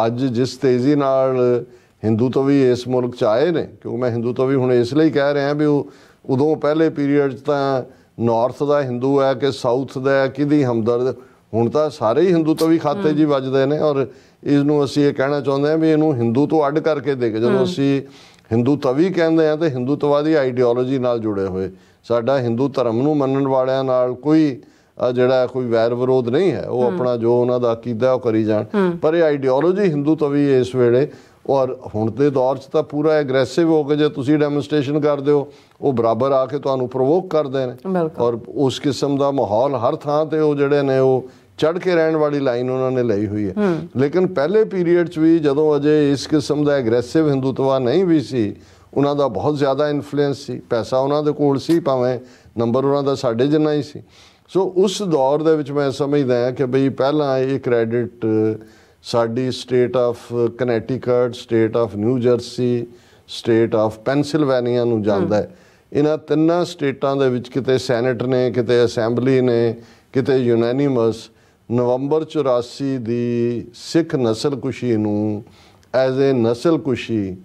ਅੱਜ ਜਿਸ ਤੇਜ਼ੀ ਨਾਲ ਹਿੰਦੂ ਤੋਂ ਵੀ ਇਸ ਮੁਲਕ 'ਚ ਆਏ ਨੇ, ਕਿਉਂਕਿ ਮੈਂ ਹਿੰਦੂ ਤੋਂ ਵੀ ਹੁਣ ਇਸ ਲਈ ਕਹਿ ਰਿਹਾ ਵੀ ਉਹ ਉਦੋਂ ਪਹਿਲੇ ਪੀਰੀਅਡ 'ਚ ਤਾਂ ਨਾਰਥ ਦਾ ਹਿੰਦੂ ਹੈ ਕਿ ਸਾਊਥ ਦਾ ਹੈ, ਕਿਹਦੀ ਹਮਦਰਦ, ਹੁਣ ਤਾਂ ਸਾਰੇ ਹੀ ਹਿੰਦੂ ਤੋਂ ਵੀ ਖਾਤੇ ਜੀ ਵੱਜਦੇ ਨੇ। ਔਰ ਇਸ ਨੂੰ ਅਸੀਂ ਇਹ ਕਹਿਣਾ ਚਾਹੁੰਦੇ ਹਾਂ ਵੀ ਇਹਨੂੰ ਹਿੰਦੂ ਤੋਂ ਅੱਡ ਕਰਕੇ ਦੇਖ, ਜਦੋਂ ਅਸੀਂ ਹਿੰਦੂ ਤਵੀ ਕਹਿੰਦੇ ਹਾਂ ਤਾਂ ਹਿੰਦੂਤਵਾਦੀ ਆਈਡੀਓਲੋਜੀ ਨਾਲ ਜੁੜੇ ਹੋਏ, ਸਾਡਾ ਹਿੰਦੂ ਧਰਮ ਨੂੰ ਮੰਨਣ ਵਾਲਿਆਂ ਨਾਲ ਕੋਈ ਜਿਹੜਾ ਕੋਈ ਵੈਰ ਵਿਰੋਧ ਨਹੀਂ ਹੈ। ਉਹ ਆਪਣਾ ਜੋ ਉਹਨਾਂ ਦਾ ਅਕੀਦਾ ਉਹ ਕਰੀ ਜਾਣ, ਪਰ ਇਹ ਆਈਡੀਓਲੋਜੀ ਹਿੰਦੂ ਤਵੀ ਇਸ ਵੇਲੇ ਔਰ ਹੁਣ ਦੇ ਦੌਰ 'ਚ ਤਾਂ ਪੂਰਾ ਐਗਰੈਸਿਵ ਹੋ ਕੇ ਜੇ ਤੁਸੀਂ ਡੈਮੋਨਸਟ੍ਰੇਸ਼ਨ ਕਰਦੇ ਹੋ, ਉਹ ਬਰਾਬਰ ਆ ਕੇ ਤੁਹਾਨੂੰ ਪ੍ਰੋਵੋਕ ਕਰਦੇ ਨੇ। ਔਰ ਉਸ ਕਿਸਮ ਦਾ ਮਾਹੌਲ ਹਰ ਥਾਂ 'ਤੇ ਉਹ ਜਿਹੜੇ ਨੇ ਉਹ ਚੜ੍ਹ ਕੇ ਰਹਿਣ ਵਾਲੀ ਲਾਈਨ ਉਹਨਾਂ ਨੇ ਲਈ ਹੋਈ ਹੈ। ਲੇਕਿਨ ਪਹਿਲੇ ਪੀਰੀਅਡ 'ਚ ਵੀ ਜਦੋਂ ਅਜੇ ਇਸ ਕਿਸਮ ਦਾ ਐਗਰੈਸਿਵ ਹਿੰਦੂਤਵਾ ਨਹੀਂ ਵੀ ਸੀ, ਉਹਨਾਂ ਦਾ ਬਹੁਤ ਜ਼ਿਆਦਾ ਇਨਫਲੂਐਂਸ ਸੀ, ਪੈਸਾ ਉਹਨਾਂ ਦੇ ਕੋਲ ਸੀ, ਭਾਵੇਂ ਨੰਬਰ ਉਹਨਾਂ ਦਾ ਸਾਡੇ ਜਿੰਨਾ ਹੀ ਸੀ। ਸੋ ਉਸ ਦੌਰ ਦੇ ਵਿੱਚ ਮੈਂ ਸਮਝਦਾ ਹਾਂ ਕਿ ਬਈ ਪਹਿਲਾਂ ਇਹ ਕ੍ਰੈਡਿਟ ਸਾਡੀ state of Connecticut, state of New Jersey, state of Pennsylvania ਨੂੰ ਜਾਂਦਾ ਹੈ। ਇਹਨਾਂ ਤਿੰਨਾਂ ਸਟੇਟਾਂ ਦੇ ਵਿੱਚ ਕਿਤੇ ਸੈਨੇਟ ਨੇ, ਕਿਤੇ ਅਸੈਂਬਲੀ ਨੇ, ਕਿਤੇ ਯੂਨੈਨੀਮਸ ਨਵੰਬਰ 84 ਦੀ ਸਿੱਖ ਨਸਲਕੁਸ਼ੀ ਨੂੰ ਐਜ਼ ਏ ਨਸਲਕੁਸ਼ੀ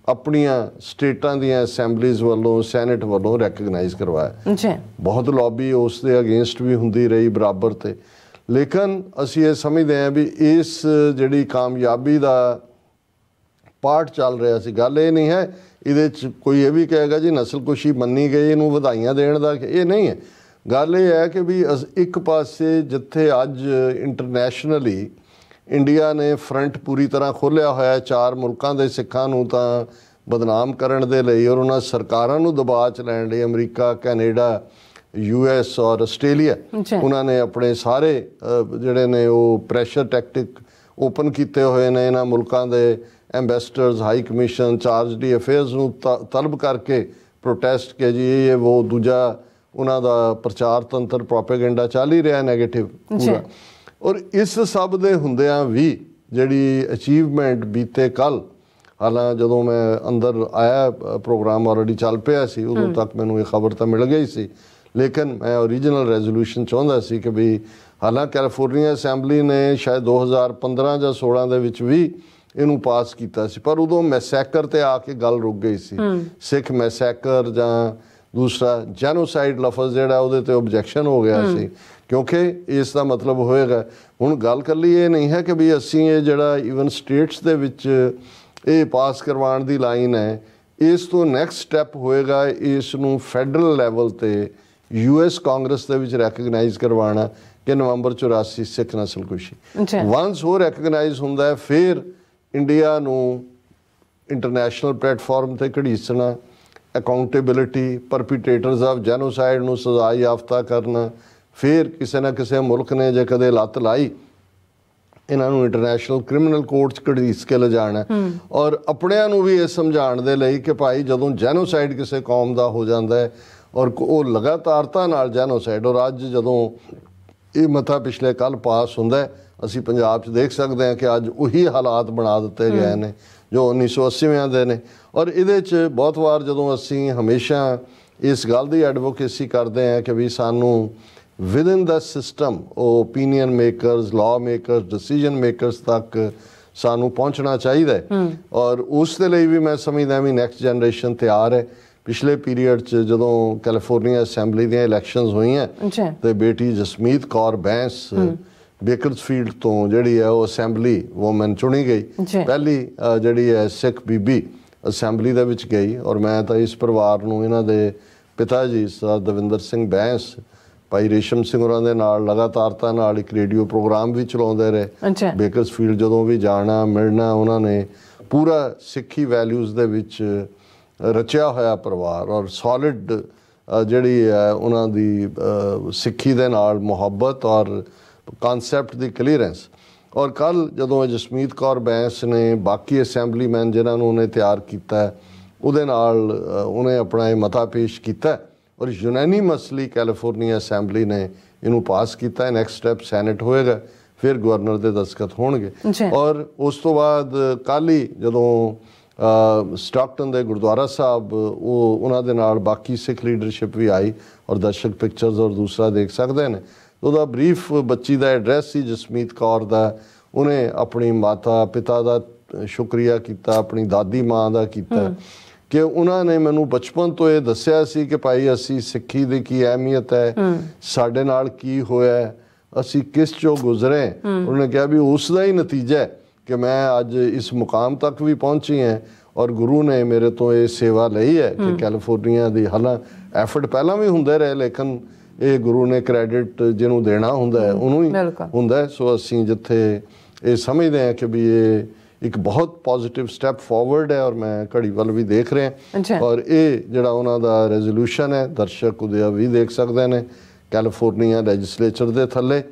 ਆਪਣੀਆਂ ਸਟੇਟਾਂ ਦੀਆਂ ਅਸੈਂਬਲੀਜ਼ ਵੱਲੋਂ, ਸੈਨੇਟ ਵੱਲੋਂ ਰੈਕਗਨਾਈਜ਼ ਕਰਵਾਇਆ। ਬਹੁਤ ਲੌਬੀ ਉਸ ਦੇ ਅਗੇਂਸਟ ਵੀ ਹੁੰਦੀ ਰਹੀ ਬਰਾਬਰ 'ਤੇ। ਲੇਕਿਨ ਅਸੀਂ ਇਹ ਸਮਝਦੇ ਹਾਂ ਵੀ ਇਸ ਜਿਹੜੀ ਕਾਮਯਾਬੀ ਦਾ ਪਾਠ ਚੱਲ ਰਿਹਾ ਸੀ, ਗੱਲ ਇਹ ਨਹੀਂ ਹੈ ਇਹਦੇ 'ਚ ਕੋਈ ਇਹ ਵੀ ਕਹੇਗਾ ਜੀ ਨਸਲਕੁਸ਼ੀ ਮੰਨੀ ਗਈ, ਇਹਨੂੰ ਵਧਾਈਆਂ ਦੇਣ ਦਾ, ਇਹ ਨਹੀਂ ਹੈ। ਗੱਲ ਇਹ ਹੈ ਕਿ ਵੀ ਇੱਕ ਪਾਸੇ ਜਿੱਥੇ ਅੱਜ ਇੰਟਰਨੈਸ਼ਨਲੀ ਇੰਡੀਆ ਨੇ ਫਰੰਟ ਪੂਰੀ ਤਰ੍ਹਾਂ ਖੋਲ੍ਹਿਆ ਹੋਇਆ 4 ਮੁਲਕਾਂ ਦੇ ਸਿੱਖਾਂ ਨੂੰ ਤਾਂ ਬਦਨਾਮ ਕਰਨ ਦੇ ਲਈ ਔਰ ਉਹਨਾਂ ਸਰਕਾਰਾਂ ਨੂੰ ਦਬਾਅ 'ਚ ਲੈਣ ਲਈ, ਅਮਰੀਕਾ, ਕੈਨੇਡਾ, US ਔਰ ਆਸਟ੍ਰੇਲੀਆ, ਉਹਨਾਂ ਨੇ ਆਪਣੇ ਸਾਰੇ ਜਿਹੜੇ ਨੇ ਉਹ ਪ੍ਰੈਸ਼ਰ ਟੈਕਟਿਕ ਓਪਨ ਕੀਤੇ ਹੋਏ ਨੇ। ਇਹਨਾਂ ਮੁਲਕਾਂ ਦੇ ambassadors, high commission, chargé d'affaires ਨੂੰ ਤਲਬ ਕਰਕੇ ਪ੍ਰੋਟੈਸਟ ਕਿ ਜੀ ਇਹ ਉਹ ਦੂਜਾ ਉਹਨਾਂ ਦਾ ਪ੍ਰਚਾਰ ਤੰਤਰ, ਪ੍ਰੋਪੇਗੈਂਡਾ ਚੱਲ ਹੀ ਰਿਹਾ ਨੈਗੇਟਿਵ ਪੂਰਾ। ਔਰ ਇਸ ਸਭ ਦੇ ਹੁੰਦਿਆਂ ਵੀ ਜਿਹੜੀ ਅਚੀਵਮੈਂਟ ਬੀਤੇ ਕੱਲ੍ਹ, ਹਾਲਾਂ ਜਦੋਂ ਮੈਂ ਅੰਦਰ ਆਇਆ ਪ੍ਰੋਗਰਾਮ ਆਲਰੇਡੀ ਚੱਲ ਪਿਆ ਸੀ, ਉਦੋਂ ਤੱਕ ਮੈਨੂੰ ਇਹ ਖਬਰ ਤਾਂ ਮਿਲ ਗਈ ਸੀ, ਲੇਕਿਨ ਮੈਂ ਓਰੀਜਨਲ ਰੈਜ਼ੋਲੂਸ਼ਨ ਚਾਹੁੰਦਾ ਸੀ ਕਿ ਵੀ ਹਾਲਾਂ ਕੈਲੀਫੋਰਨੀਆ ਅਸੈਂਬਲੀ ਨੇ ਸ਼ਾਇਦ 2015 ਜਾਂ 16 ਦੇ ਵਿੱਚ ਵੀ ਇਹਨੂੰ ਪਾਸ ਕੀਤਾ ਸੀ, ਪਰ ਉਦੋਂ ਮੈਸੈਕਰ ਤੇ ਆ ਕੇ ਗੱਲ ਰੁਕ ਗਈ ਸੀ। ਸਿੱਖ ਮੈਸੈਕਰ ਜਾਂ ਦੂਸਰਾ ਜੈਨੋਸਾਈਡ ਲਫ਼ਜ਼ ਜਿਹੜਾ ਉਹਦੇ ਤੇ ਓਬਜੈਕਸ਼ਨ ਹੋ ਗਿਆ ਸੀ, ਕਿਉਂਕਿ ਇਸ ਦਾ ਮਤਲਬ ਹੋਏਗਾ ਹੁਣ ਗੱਲ ਕੱਲੀ ਇਹ ਨਹੀਂ ਹੈ ਕਿ ਵੀ ਅਸੀਂ ਇਹ ਜਿਹੜਾ ਈਵਨ ਸਟੇਟਸ ਦੇ ਵਿੱਚ ਇਹ ਪਾਸ ਕਰਵਾਉਣ ਦੀ ਲਾਈਨ ਹੈ, ਇਸ ਤੋਂ ਨੈਕਸਟ ਸਟੈਪ ਹੋਏਗਾ ਇਸ ਨੂੰ ਫੈਡਰਲ ਲੈਵਲ ਤੇ US ਕਾਂਗਰਸ ਦੇ ਵਿੱਚ ਰੈਕਗਨਾਈਜ਼ ਕਰਵਾਉਣਾ ਕਿ ਨਵੰਬਰ 84 ਸਿੱਖ ਨਸਲਕੁਸ਼ੀ ਵਾਂਸ ਹੋ ਰੈਕਗਨਾਈਜ਼ ਹੁੰਦਾ ਹੈ, ਫਿਰ ਇੰਡੀਆ ਨੂੰ ਇੰਟਰਨੈਸ਼ਨਲ ਪਲੇਟਫਾਰਮ ਤੇ ਘੜੀਸਣਾ, ਅਕਾਊਂਟੇਬਿਲਿਟੀ, ਪਰਪੀਟੇਟਰਸ ਆਫ ਜੈਨੋਸਾਈਡ ਨੂੰ ਸਜ਼ਾ ਯਾਫਤਾ ਕਰਨਾ, ਫਿਰ ਕਿਸੇ ਨਾ ਕਿਸੇ ਮੁਲਕ ਨੇ ਜੇ ਕਦੇ ਲੱਤ ਲਾਈ ਇਹਨਾਂ ਨੂੰ ਇੰਟਰਨੈਸ਼ਨਲ ਕ੍ਰਿਮੀਨਲ ਕੋਰਟ 'ਚ ਘੜੀਸ ਕੇ ਲਿਜਾਣਾ, ਔਰ ਆਪਣਿਆਂ ਨੂੰ ਵੀ ਇਹ ਸਮਝਾਉਣ ਦੇ ਲਈ ਕਿ ਭਾਈ ਜਦੋਂ ਜੈਨੋਸਾਈਡ ਕਿਸੇ ਕੌਮ ਦਾ ਹੋ ਜਾਂਦਾ ਹੈ ਔਰ ਉਹ ਲਗਾਤਾਰਤਾ ਨਾਲ ਜੈਨੋਸਾਈਡ, ਔਰ ਅੱਜ ਜਦੋਂ ਇਹ ਮਤਾ ਪਿਛਲੇ ਕੱਲ੍ਹ ਪਾਸ ਹੁੰਦਾ ਹੈ, ਅਸੀਂ ਪੰਜਾਬ 'ਚ ਦੇਖ ਸਕਦੇ ਹਾਂ ਕਿ ਅੱਜ ਉਹੀ ਹਾਲਾਤ ਬਣਾ ਦਿੱਤੇ ਗਏ ਨੇ ਜੋ 1980ਵਿਆਂ ਦੇ ਨੇ। ਔਰ ਇਹਦੇ 'ਚ ਬਹੁਤ ਵਾਰ ਜਦੋਂ ਅਸੀਂ ਹਮੇਸ਼ਾ ਇਸ ਗੱਲ ਦੀ ਐਡਵੋਕੇਸੀ ਕਰਦੇ ਹਾਂ ਕਿ ਵੀ ਸਾਨੂੰ ਵਿਦਿਨ ਦਾ ਸਿਸਟਮ ਉਹ opinion makers, law makers, decision makers ਤੱਕ ਸਾਨੂੰ ਪਹੁੰਚਣਾ ਚਾਹੀਦਾ ਹੈ, ਔਰ ਉਸ ਦੇ ਲਈ ਵੀ ਮੈਂ ਸਮਝਦਾ ਵੀ ਨੈਕਸਟ ਜਨਰੇਸ਼ਨ ਤਿਆਰ ਹੈ। ਪਿਛਲੇ ਪੀਰੀਅਡ 'ਚ ਜਦੋਂ ਕੈਲੀਫੋਰਨੀਆ ਅਸੈਂਬਲੀ ਦੀਆਂ ਇਲੈਕਸ਼ਨਸ ਹੋਈਆਂ ਤੇ ਬੇਟੀ ਜਸਮੀਤ ਕੌਰ ਬੈਂਸ ਬੇਕਰਸਫੀਲਡ ਤੋਂ ਜਿਹੜੀ ਹੈ ਉਹ ਅਸੈਂਬਲੀ ਵੂਮਨ ਚੁਣੀ ਗਈ, ਪਹਿਲੀ ਜਿਹੜੀ ਹੈ ਸਿੱਖ ਬੀਬੀ ਅਸੈਂਬਲੀ ਦੇ ਵਿੱਚ ਗਈ। ਔਰ ਮੈਂ ਤਾਂ ਇਸ ਪਰਿਵਾਰ ਨੂੰ, ਇਹਨਾਂ ਦੇ ਪਿਤਾ ਜੀ ਸਰਦਾਰ ਦਵਿੰਦਰ ਸਿੰਘ ਬੈਂਸ ਭਾਈ ਰੇਸ਼ਮ ਸਿੰਘ ਹੋਰਾਂ ਦੇ ਨਾਲ ਲਗਾਤਾਰਤਾ ਨਾਲ ਇੱਕ ਰੇਡੀਓ ਪ੍ਰੋਗਰਾਮ ਵੀ ਚਲਾਉਂਦੇ ਰਹੇ। ਬੇਕਰਸਫੀਲਡ ਜਦੋਂ ਵੀ ਜਾਣਾ ਮਿਲਣਾ, ਉਹਨਾਂ ਨੇ ਪੂਰਾ ਸਿੱਖੀ ਵੈਲਿਊਜ਼ ਦੇ ਵਿੱਚ ਰਚਿਆ ਹੋਇਆ ਪਰਿਵਾਰ, ਔਰ ਸੋਲਿਡ ਜਿਹੜੀ ਹੈ ਉਹਨਾਂ ਦੀ ਸਿੱਖੀ ਦੇ ਨਾਲ ਮੁਹੱਬਤ ਔਰ ਕਨਸੈਪਟ ਦੀ ਕਲੀਅਰੈਂਸ। ਔਰ ਕੱਲ੍ਹ ਜਦੋਂ ਜਸਮੀਤ ਕੌਰ ਬੈਂਸ ਨੇ ਬਾਕੀ ਅਸੈਂਬਲੀਮੈਨ ਜਿਨ੍ਹਾਂ ਨੂੰ ਉਹਨੇ ਤਿਆਰ ਕੀਤਾ ਉਹਦੇ ਨਾਲ ਉਹਨੇ ਆਪਣਾ ਇਹ ਮਤਾ ਪੇਸ਼ ਕੀਤਾ, ਔਰ ਯੂਨੈਨੀਮਸਲੀ ਕੈਲੀਫੋਰਨੀਆ ਅਸੈਂਬਲੀ ਨੇ ਇਹਨੂੰ ਪਾਸ ਕੀਤਾ। ਨੈਕਸਟ ਸਟੈਪ ਸੈਨੇਟ ਹੋਏਗਾ, ਫਿਰ ਗਵਰਨਰ ਦੇ ਦਸਤਖਤ ਹੋਣਗੇ। ਔਰ ਉਸ ਤੋਂ ਬਾਅਦ ਕੱਲ੍ਹ ਹੀ ਜਦੋਂ ਸਟਾਕਟਨ ਦੇ ਗੁਰਦੁਆਰਾ ਸਾਹਿਬ ਉਹਨਾਂ ਦੇ ਨਾਲ ਬਾਕੀ ਸਿੱਖ ਲੀਡਰਸ਼ਿਪ ਵੀ ਆਈ, ਔਰ ਦਰਸ਼ਕ ਪਿਕਚਰਸ ਔਰ ਦੂਸਰਾ ਦੇਖ ਸਕਦੇ ਨੇ, ਉਹਦਾ ਬਰੀਫ ਬੱਚੀ ਦਾ ਐਡਰੈਸ ਸੀ ਜਸਮੀਤ ਕੌਰ ਦਾ। ਉਹਨੇ ਆਪਣੀ ਮਾਤਾ ਪਿਤਾ ਦਾ ਸ਼ੁਕਰੀਆ ਕੀਤਾ, ਆਪਣੀ ਦਾਦੀ ਮਾਂ ਦਾ ਕੀਤਾ ਕਿ ਉਹਨਾਂ ਨੇ ਮੈਨੂੰ ਬਚਪਨ ਤੋਂ ਇਹ ਦੱਸਿਆ ਸੀ ਕਿ ਭਾਈ ਅਸੀਂ ਸਿੱਖੀ ਦੀ ਕੀ ਅਹਿਮੀਅਤ ਹੈ, ਸਾਡੇ ਨਾਲ ਕੀ ਹੋਇਆ, ਅਸੀਂ ਕਿਸ ਚੋਂ ਗੁਜ਼ਰੇ। ਉਹਨੇ ਕਿਹਾ ਵੀ ਉਸ ਦਾ ਹੀ ਨਤੀਜਾ ਹੈ ਕਿ ਮੈਂ ਅੱਜ ਇਸ ਮੁਕਾਮ ਤੱਕ ਵੀ ਪਹੁੰਚੀ ਹਾਂ, ਔਰ ਗੁਰੂ ਨੇ ਮੇਰੇ ਤੋਂ ਇਹ ਸੇਵਾ ਲਈ ਹੈ ਕਿ ਕੈਲੀਫੋਰਨੀਆ ਦੀ, ਹਾਲਾਂ ਐਫਰਟ ਪਹਿਲਾਂ ਵੀ ਹੁੰਦੇ ਰਹੇ ਲੇਕਿਨ ਇਹ ਗੁਰੂ ਨੇ ਕ੍ਰੈਡਿਟ ਜਿਹਨੂੰ ਦੇਣਾ ਹੁੰਦਾ ਹੈ ਉਹਨੂੰ ਹੀ ਹੁੰਦਾ ਹੈ। ਸੋ ਅਸੀਂ ਜਿੱਥੇ ਇਹ ਸਮਝਦੇ ਹਾਂ ਕਿ ਵੀ ਇਹ ਇੱਕ ਬਹੁਤ ਪੋਜ਼ਿਟਿਵ ਸਟੈਪ ਫਾਰਵਰਡ ਹੈ, ਔਰ ਮੈਂ ਘੜੀ ਵੱਲ ਵੀ ਦੇਖ ਰਿਹਾ, ਔਰ ਇਹ ਜਿਹੜਾ ਉਹਨਾਂ ਦਾ ਰੈਜ਼ੋਲੂਸ਼ਨ ਹੈ ਦਰਸ਼ਕ ਉਹਦੇ ਵੀ ਦੇਖ ਸਕਦੇ ਨੇ ਕੈਲੀਫੋਰਨੀਆ ਲੈਜਿਸਲੇਚਰ ਦੇ ਥੱਲੇ,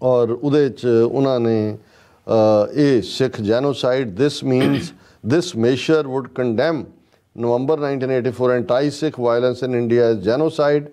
ਔਰ ਉਹਦੇ 'ਚ ਉਹਨਾਂ ਨੇ ਇਹ ਸਿੱਖ genocide this measure would condemn November 1984 anti-Sikh violence in India as genocide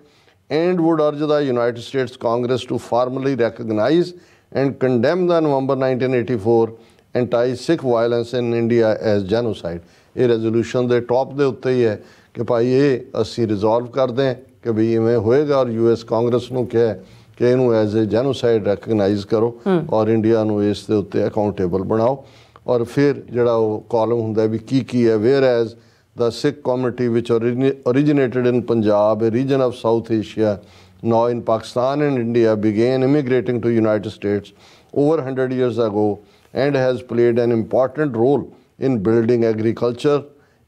and would urge the United States Congress to formally recognize and condemn the November 1984 anti-Sikh violence in India as genocide। ਇਹ resolution ਦੇ top ਦੇ ਉੱਤੇ ਹੀ ਹੈ ਕਿ ਭਾਈ ਇਹ ਅਸੀਂ resolve ਕਰਦੇ ਹਾਂ ਕਿ ਵੀ ਇਵੇਂ ਹੋਏਗਾ, ਔਰ US ਕਾਂਗਰਸ ਨੂੰ ਕਿਹਾ ਕਿ ਇਹਨੂੰ ਐਜ਼ ਏ ਜੈਨੋਸਾਈਡ ਰੈਕਗਨਾਈਜ਼ ਕਰੋ ਔਰ ਇੰਡੀਆ ਨੂੰ ਇਸ ਦੇ ਉੱਤੇ ਅਕਾਊਂਟੇਬਲ ਬਣਾਓ। ਔਰ ਫਿਰ ਜਿਹੜਾ ਉਹ ਕਾਲਮ ਹੁੰਦਾ ਵੀ ਕੀ ਹੈ, whereas the Sikh community which originated in Punjab, a region of South Asia, now in Pakistan and India, began immigrating to United States over 100 years ago and has played an important role in building agriculture,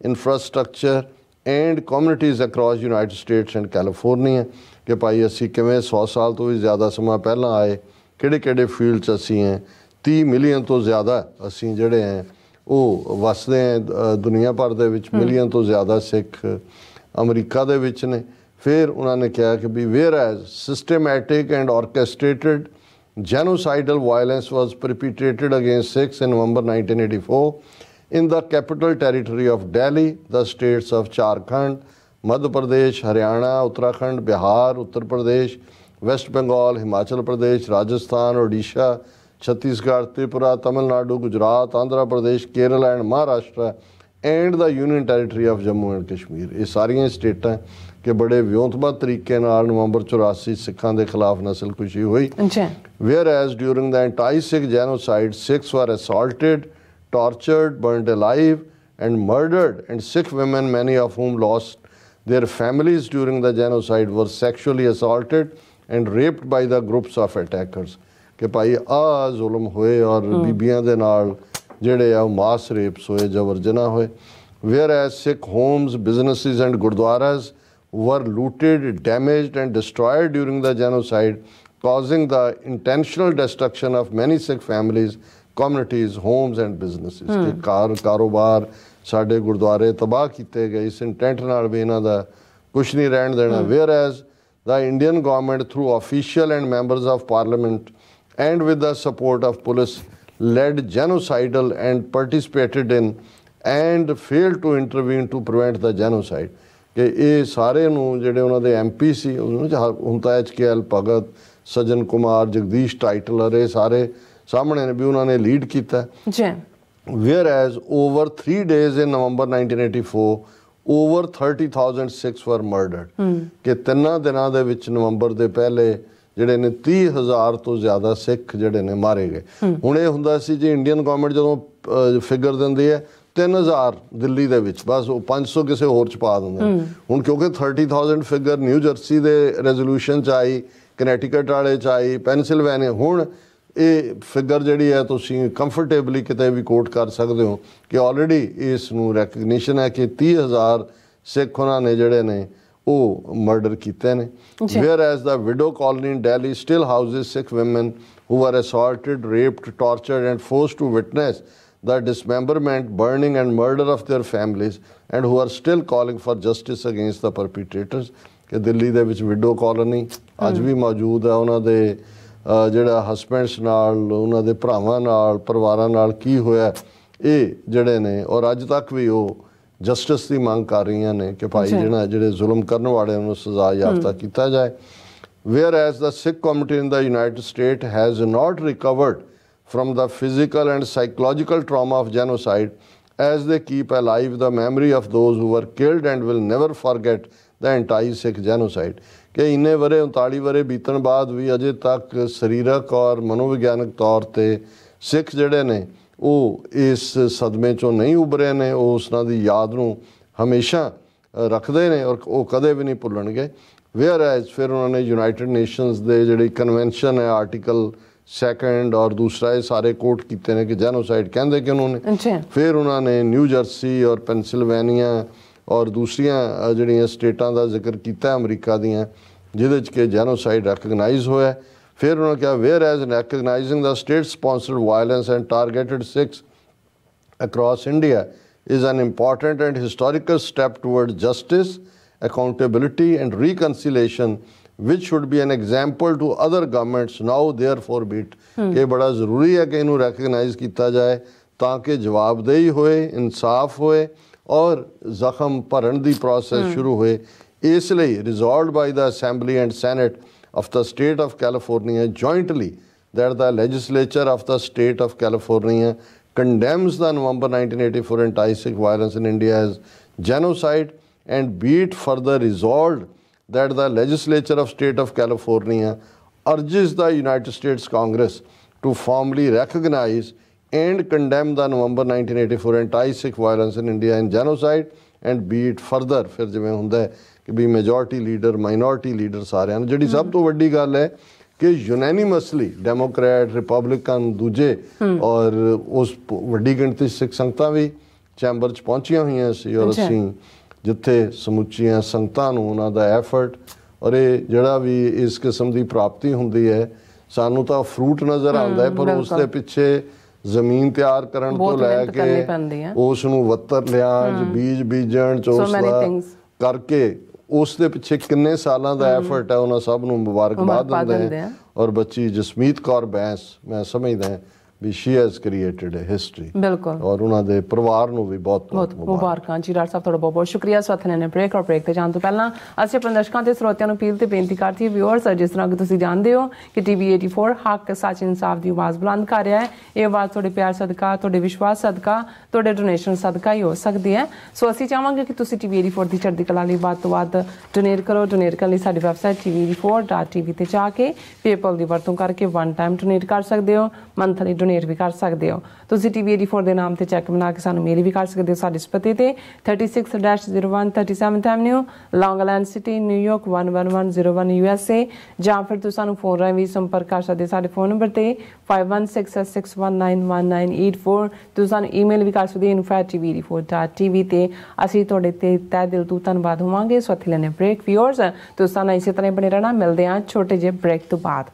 infrastructure and communities across United States and California। ਕਿ ਭਾਈ ਅਸੀਂ ਕਿਵੇਂ 100 ਸਾਲ ਤੋਂ ਵੀ ਜ਼ਿਆਦਾ ਸਮਾਂ ਪਹਿਲਾਂ ਆਏ, ਕਿਹੜੇ ਫੀਲਡ 'ਚ ਅਸੀਂ ਹੈ, 30 ਮਿਲੀਅਨ ਤੋਂ ਜ਼ਿਆਦਾ ਅਸੀਂ ਜਿਹੜੇ ਹੈ ਉਹ ਵਸਦੇ ਹੈ ਦੁਨੀਆ ਭਰ ਦੇ ਵਿੱਚ, ਮਿਲੀਅਨ ਤੋਂ ਜ਼ਿਆਦਾ ਸਿੱਖ ਅਮਰੀਕਾ ਦੇ ਵਿੱਚ ਨੇ। ਫਿਰ ਉਹਨਾਂ ਨੇ ਕਿਹਾ ਕਿ we were as systematic and orchestrated genocidal violence was perpetrated against Sikhs in November 1984 in the capital territory of Delhi, the states of Jharkhand, Madhya Pradesh, Haryana, Uttarakhand, Bihar, Uttar Pradesh, West Bengal, Himachal Pradesh, Rajasthan, Odisha, Chhattisgarh, Tripura, Tamil Nadu, Gujarat, Andhra Pradesh, Kerala and Maharashtra and the Union Territory of Jammu and Kashmir। ਇਹ ਸਾਰੀਆਂ ਸਟੇਟਾਂ ਕਿ ਬੜੇ ਵਿਉਂਤਬੱਧ ਤਰੀਕੇ ਨਾਲ ਨਵੰਬਰ 84 ਸਿੱਖਾਂ ਦੇ ਖਿਲਾਫ ਨਸਲਕੁਸ਼ੀ ਹੋਈ। Whereas during the anti-Sikh genocide, Sikhs were assaulted, tortured, burnt alive, and murdered, and Sikh women, many of whom lost their families during the genocide, were sexually assaulted and raped by the groups of attackers. कि भाई आ जुल्म होए और बीबियां दे नाल ਜਿਹੜੇ ਆ mass rapes ਹੋਏ, ਜਬਰ ਜਨਾਹ ਹੋਏ. Whereas Sikh homes, businesses and gurdwaras were looted, damaged and destroyed during the genocide, causing the intentional destruction of many Sikh families, communities, homes and businesses. ਕਿ ਕਾਰੋਬਾਰ ਸਾਡੇ ਗੁਰਦੁਆਰੇ ਤਬਾਹ ਕੀਤੇ ਗਏ ਇਸ ਇੰਟੈਂਟ ਨਾਲ ਵੀ ਇਹਨਾਂ ਦਾ ਕੁਛ ਨਹੀਂ ਰਹਿਣ ਦੇਣਾ. Whereas the Indian government, through official and members of parliament and with the support of police, led genocidal and participated in and failed to intervene to prevent the genocide. ਕਿ ਇਹ ਸਾਰੇ ਨੂੰ ਜਿਹੜੇ ਉਹਨਾਂ ਦੇ MP ਸੀ, ਹੁਣ ਤਾਂ HKL ਭਗਤ, ਸਜਨ ਕੁਮਾਰ, ਜਗਦੀਸ਼ ਟਾਈਟਲਰ, ਇਹ ਸਾਰੇ ਸਾਹਮਣੇ ਨੇ ਵੀ ਉਹਨਾਂ ਨੇ ਲੀਡ ਕੀਤਾ. Whereas over 3 days in November 1984, over 30,000 Sikhs were murdered. ਕਿ 3 ਦਿਨਾਂ ਦੇ ਵਿੱਚ ਨਵੰਬਰ ਦੇ ਪਹਿਲੇ ਜਿਹੜੇ ਨੇ 30,000 ਤੋਂ ਜ਼ਿਆਦਾ ਸਿੱਖ ਜਿਹੜੇ ਨੇ ਮਾਰੇ ਗਏ. ਹੁਣ ਇਹ ਹੁੰਦਾ ਸੀ ਜੀ ਇੰਡੀਅਨ ਗਵਰਨਮੈਂਟ ਜਦੋਂ ਫਿਗਰ ਦਿੰਦੀ ਹੈ 3000 ਦਿੱਲੀ ਦੇ ਵਿੱਚ, ਬਸ ਉਹ 500 ਕਿਸੇ ਹੋਰ ਚ ਪਾ ਦਿੰਦੇ. ਹੁਣ ਕਿਉਂਕਿ 30,000 ਫਿਗਰ ਨਿਊ ਜਰਸੀ ਦੇ ਰੈਜ਼ੋਲੂਸ਼ਨ ਚ ਆਈ, ਕਨੈਟੀਕਟ ਵਾਲੇ ਚ ਆਈ, ਪੈਨਸਿਲਵੇਨੀਆ, ਹੁਣ ਇਹ ਫਿਗਰ ਜਿਹੜੀ ਹੈ ਤੁਸੀਂ ਕੰਫਰਟੇਬਲੀ ਕਿਤੇ ਵੀ ਕੋਟ ਕਰ ਸਕਦੇ ਹੋ ਕਿ ਆਲਰੇਡੀ ਇਸ ਨੂੰ ਰੈਕਗਨੀਸ਼ਨ ਹੈ ਕਿ 30,000 ਸਿੱਖ ਉਹਨਾਂ ਨੇ ਜਿਹੜੇ ਨੇ ਉਹ ਮਰਡਰ ਕੀਤੇ ਨੇ. Whereas the widow colony in Delhi still houses Sikh women who were assaulted, raped, tortured and forced to witness the dismemberment, burning and murder of their families, and who are still calling for justice against the perpetrators. ਕਿ ਦਿੱਲੀ ਦੇ ਵਿੱਚ widow colony ਅੱਜ ਵੀ ਮੌਜੂਦ ਹੈ. ਉਹਨਾਂ ਦੇ ਜਿਹੜਾ husbands ਨਾਲ, ਉਹਨਾਂ ਦੇ ਭਰਾਵਾਂ ਨਾਲ, ਪਰਿਵਾਰਾਂ ਨਾਲ ਕੀ ਹੋਇਆ ਇਹ ਜਿਹੜੇ ਨੇ, ਔਰ ਅੱਜ ਤੱਕ ਵੀ ਉਹ ਜਸਟਿਸ ਦੀ ਮੰਗ ਕਰ ਰਹੀਆਂ ਨੇ ਕਿ ਭਾਈ ਜਿਹੜੇ ਜ਼ੁਲਮ ਕਰਨ ਵਾਲਿਆਂ ਨੂੰ ਸਜ਼ਾ ਯਾਫਤਾ ਕੀਤਾ ਜਾਏ. Whereas the Sikh community in the United States has not recovered from the physical and psychological trauma of genocide, as they keep alive the memory of those who were killed and will never forget the anti-Sikh genocide. ਕਿ ਇੰਨੇ ਵਰੇ 39 ਵਰੇ ਬੀਤਣ ਬਾਅਦ ਵੀ ਅਜੇ ਤੱਕ ਸਰੀਰਕ ਔਰ ਮਨੋਵਿਗਿਆਨਕ ਤੌਰ ਤੇ ਸਿੱਖ ਜਿਹੜੇ ਨੇ ਉਹ ਇਸ ਸਦਮੇ ਚੋਂ ਨਹੀਂ ਉਭਰੇ ਨੇ. ਉਹ ਉਸਨਾਂ ਦੀ ਯਾਦ ਨੂੰ ਹਮੇਸ਼ਾ ਰੱਖਦੇ ਨੇ ਔਰ ਉਹ ਕਦੇ ਵੀ ਨਹੀਂ ਭੁੱਲਣਗੇ. Whereas ਫਿਰ ਉਹਨਾਂ ਨੇ ਯੂਨਾਈਟਿਡ ਨੇਸ਼ਨਸ ਦੇ ਜਿਹੜੀ ਕਨਵੈਨਸ਼ਨ ਹੈ ਆਰਟੀਕਲ 2 ਔਰ ਦੂਸਰਾ ਇਹ ਸਾਰੇ ਕੋਟ ਕੀਤੇ ਨੇ ਕਿ ਜੈਨੋਸਾਈਡ ਕਹਿੰਦੇ ਕਿ ਉਹਨਾਂ ਨੇ. ਫਿਰ ਉਹਨਾਂ ਨੇ ਨਿਊ ਜਰਸੀ ਔਰ ਪੈਨਸਿਲਵੇਨੀਆ ਔਰ ਦੂਸਰੀਆਂ ਜਿਹੜੀਆਂ ਸਟੇਟਾਂ ਦਾ ਜ਼ਿਕਰ ਕੀਤਾ ਅਮਰੀਕਾ ਦੀਆਂ ਜਿਹਦੇ 'ਚ ਕਿ ਜੈਨੋਸਾਈਡ ਰੈਕਗਨਾਈਜ਼ ਹੋਇਆ. ਫਿਰ ਉਹਨਾਂ ਕਿਹਾ whereas recognizing the state sponsored violence and targeted Sikhs across India is an important and historical step towards justice, accountability and reconciliation, which should be an example to other governments. Now therefore be it. ਕਿ ਬੜਾ ਜ਼ਰੂਰੀ ਹੈ ਕਿ ਇਹਨੂੰ recognise ਕੀਤਾ ਜਾਏ ਤਾਂ ਕਿ ਜਵਾਬਦੇਹੀ ਹੋਏ, ਇਨਸਾਫ ਹੋਏ ਔਰ ਜ਼ਖਮ ਭਰਨ ਦੀ ਪ੍ਰੋਸੈਸ ਸ਼ੁਰੂ ਹੋਏ. ਇਸ ਲਈ resolved by the Assembly and Senate of the state of California jointly that the legislature of the state of California condemns the November 1984 anti-Sikh violence in India as genocide, and be it further resolved that the legislature of state of California urges the United States Congress to formally recognize and condemn the November 1984 anti-Sikh violence in India and genocide, and be it further. ਫਿਰ ਜਿਵੇਂ ਹੁੰਦਾ ਕਿ ਵੀ majority leader, minority leader ਸਾਰਿਆਂ ਨੂੰ, ਜਿਹੜੀ ਸਭ ਤੋਂ ਵੱਡੀ ਗੱਲ ਹੈ ਕਿ ਯੂਨੈਨਿਮਸਲੀ ਡੈਮੋਕ੍ਰੈਟ, ਰਿਪਬਲਿਕਨ, ਦੂਜੇ ਔਰ ਉਸ ਵੱਡੀ ਗਿਣਤੀ ਸਿੱਖ ਸੰਗਤਾਂ ਵੀ ਚੈਂਬਰ 'ਚ ਪਹੁੰਚੀਆਂ ਹੋਈਆਂ ਸੀ ਔਰ ਅਸੀਂ ਜਿੱਥੇ ਸਮੁੱਚੀਆਂ ਸੰਗਤਾਂ ਨੂੰ ਉਹਨਾਂ ਦਾ ਐਫਰਟ ਔਰ ਇਹ ਜਿਹੜਾ ਵੀ ਇਸ ਕਿਸਮ ਦੀ ਪ੍ਰਾਪਤੀ ਹੁੰਦੀ ਹੈ ਸਾਨੂੰ ਤਾਂ ਫਰੂਟ ਨਜ਼ਰ ਆਉਂਦਾ ਹੈ ਪਰ ਉਸ ਦੇ ਪਿੱਛੇ ਜ਼ਮੀਨ ਤਿਆਰ ਕਰਨ ਤੋਂ ਲੈ ਕੇ ਉਸ ਨੂੰ ਵੱਤਰ ਲਿਆਉਣ, ਬੀਜ ਬੀਜਣ, ਚੋਸਲਾ ਕਰਕੇ ਉਸ ਦੇ ਪਿੱਛੇ ਕਿੰਨੇ ਸਾਲਾਂ ਦਾ ਐਫਰਟ ਹੈ, ਉਹਨਾਂ ਸਭ ਨੂੰ ਮੁਬਾਰਕਬਾਦ ਦਿੰਦੇ ਹਾਂ. ਔਰ ਬੱਚੀ ਜਸਮੀਤ ਕੌਰ ਬੈਂਸ, ਮੈਂ ਸਮਝਦਾ ਵੀ she has created a history. ਬਿਲਕੁਲ. ਔਰ ਉਹਨਾਂ ਦੇ ਪਰਿਵਾਰ ਨੂੰ ਵੀ ਬਹੁਤ ਬਹੁਤ ਮੁਬਾਰਕਾਂ ਜੀ. ਡਾਕਟਰ ਸਾਹਿਬ ਤੁਹਾਡਾ ਬਹੁਤ ਬਹੁਤ ਸ਼ੁਕਰੀਆ. ਸਵਾਥਨ ਨੇ ਬ੍ਰੇਕ ਤੇ ਜਾਣ ਤੋਂ ਪਹਿਲਾਂ ਅਸੀਂ ਆਪਣੇ ਦਰਸ਼ਕਾਂ ਤੇ ਸਰੋਤਿਆਂ ਨੂੰ ਅਪੀਲ ਤੇ ਬੇਨਤੀ ਕਰਦੀ ਹਾਂ, ਵਿਊਅਰਸ, ਜਿਸ ਤਰ੍ਹਾਂ ਕਿ ਤੁਸੀਂ ਜਾਣਦੇ ਹੋ ਕਿ TV 84 ਹੱਕ, ਸੱਚ, ਇਨਸਾਫ ਦੀ ਆਵਾਜ਼ ਬੁਲੰਦ ਕਰ ਰਿਹਾ ਹੈ. ਇਹ ਆਵਾਜ਼ ਤੁਹਾਡੇ ਪਿਆਰ ਸਦਕਾ, ਤੁਹਾਡੇ ਵਿਸ਼ਵਾਸ ਸਦਕਾ, ਤੁਹਾਡੇ ਡੋਨੇਸ਼ਨ ਸਦਕਾ ਹੀ ਹੋ ਸਕਦੀ ਹੈ. ਸੋ ਅਸੀਂ ਚਾਹਾਂਗੇ ਕਿ ਤੁਸੀਂ TV 84 ਦੀ ਚੜ੍ਹਦੀ ਕਲਾ ਲਈ ਵੱਧ ਤੋਂ ਵੱਧ ਡੋਨੇਟ ਕਰੋ. ਡੋਨੇਟ ਕਰਨ ਲਈ ਸਾਡੀ ਵੈਬਸਾਈਟ TV84.tv ਤੇ ਜਾ ਕੇ ਪੇਪਲ ਦੀ ਵਰਤੋਂ ਕਰਕੇ 1 ਟਾਈਮ ਡੋਨੇਟ ਕਰ ਸਕਦੇ ਹੋ. ਮੰਥਲੀ ਡੋਨੇਟ ਵੀ ਕਰ ਸਕਦੇ ਹੋ। ਤੁਸੀਂ TV84 ਦੇ ਨਾਮ ਤੇ ਚੈੱਕ ਬਣਾ ਕੇ ਸਾਨੂੰ ਮੇਲ ਵੀ ਕਰ ਸਕਦੇ ਹੋ ਸਾਡੇ ਇਸ ਪਤੇ ਤੇ 36-01 37th Avenue, Long Island City, New York 11101 USA, ਜਾਂ ਫਿਰ ਤੁਸੀਂ ਸਾਨੂੰ ਫੋਨ ਰਾਹੀਂ ਵੀ ਸੰਪਰਕ ਕਰ ਸਕਦੇ ਸਾਡੇ ਫੋਨ ਨੰਬਰ ਤੇ 5166191984। ਤੁਸੀਂ ਸਾਨੂੰ ਈਮੇਲ ਵੀ ਕਰ ਸਕਦੇ info@tv84.tv ਤੇ ਅਸੀਂ ਤੁਹਾਡੇ ਤੇ ਤਹਿ ਦਿਲ ਤੋਂ ਧੰਨਵਾਦ ਹੋਵਾਂਗੇ। ਸੋ ਇੱਥੇ ਲੈਣੇ ਬ੍ਰੇਕ। ਵਿਊਅਰਸ ਤੁਸੀਂ ਸਾਨੂੰ ਇਸੇ ਤਰ੍ਹਾਂ ਬਣੇ ਰਹਿਣਾ। ਮਿਲਦੇ ਹਾਂ ਛੋਟੇ ਜਿਹੇ ਬ੍ਰੇਕ ਤੋਂ ਬਾਅਦ।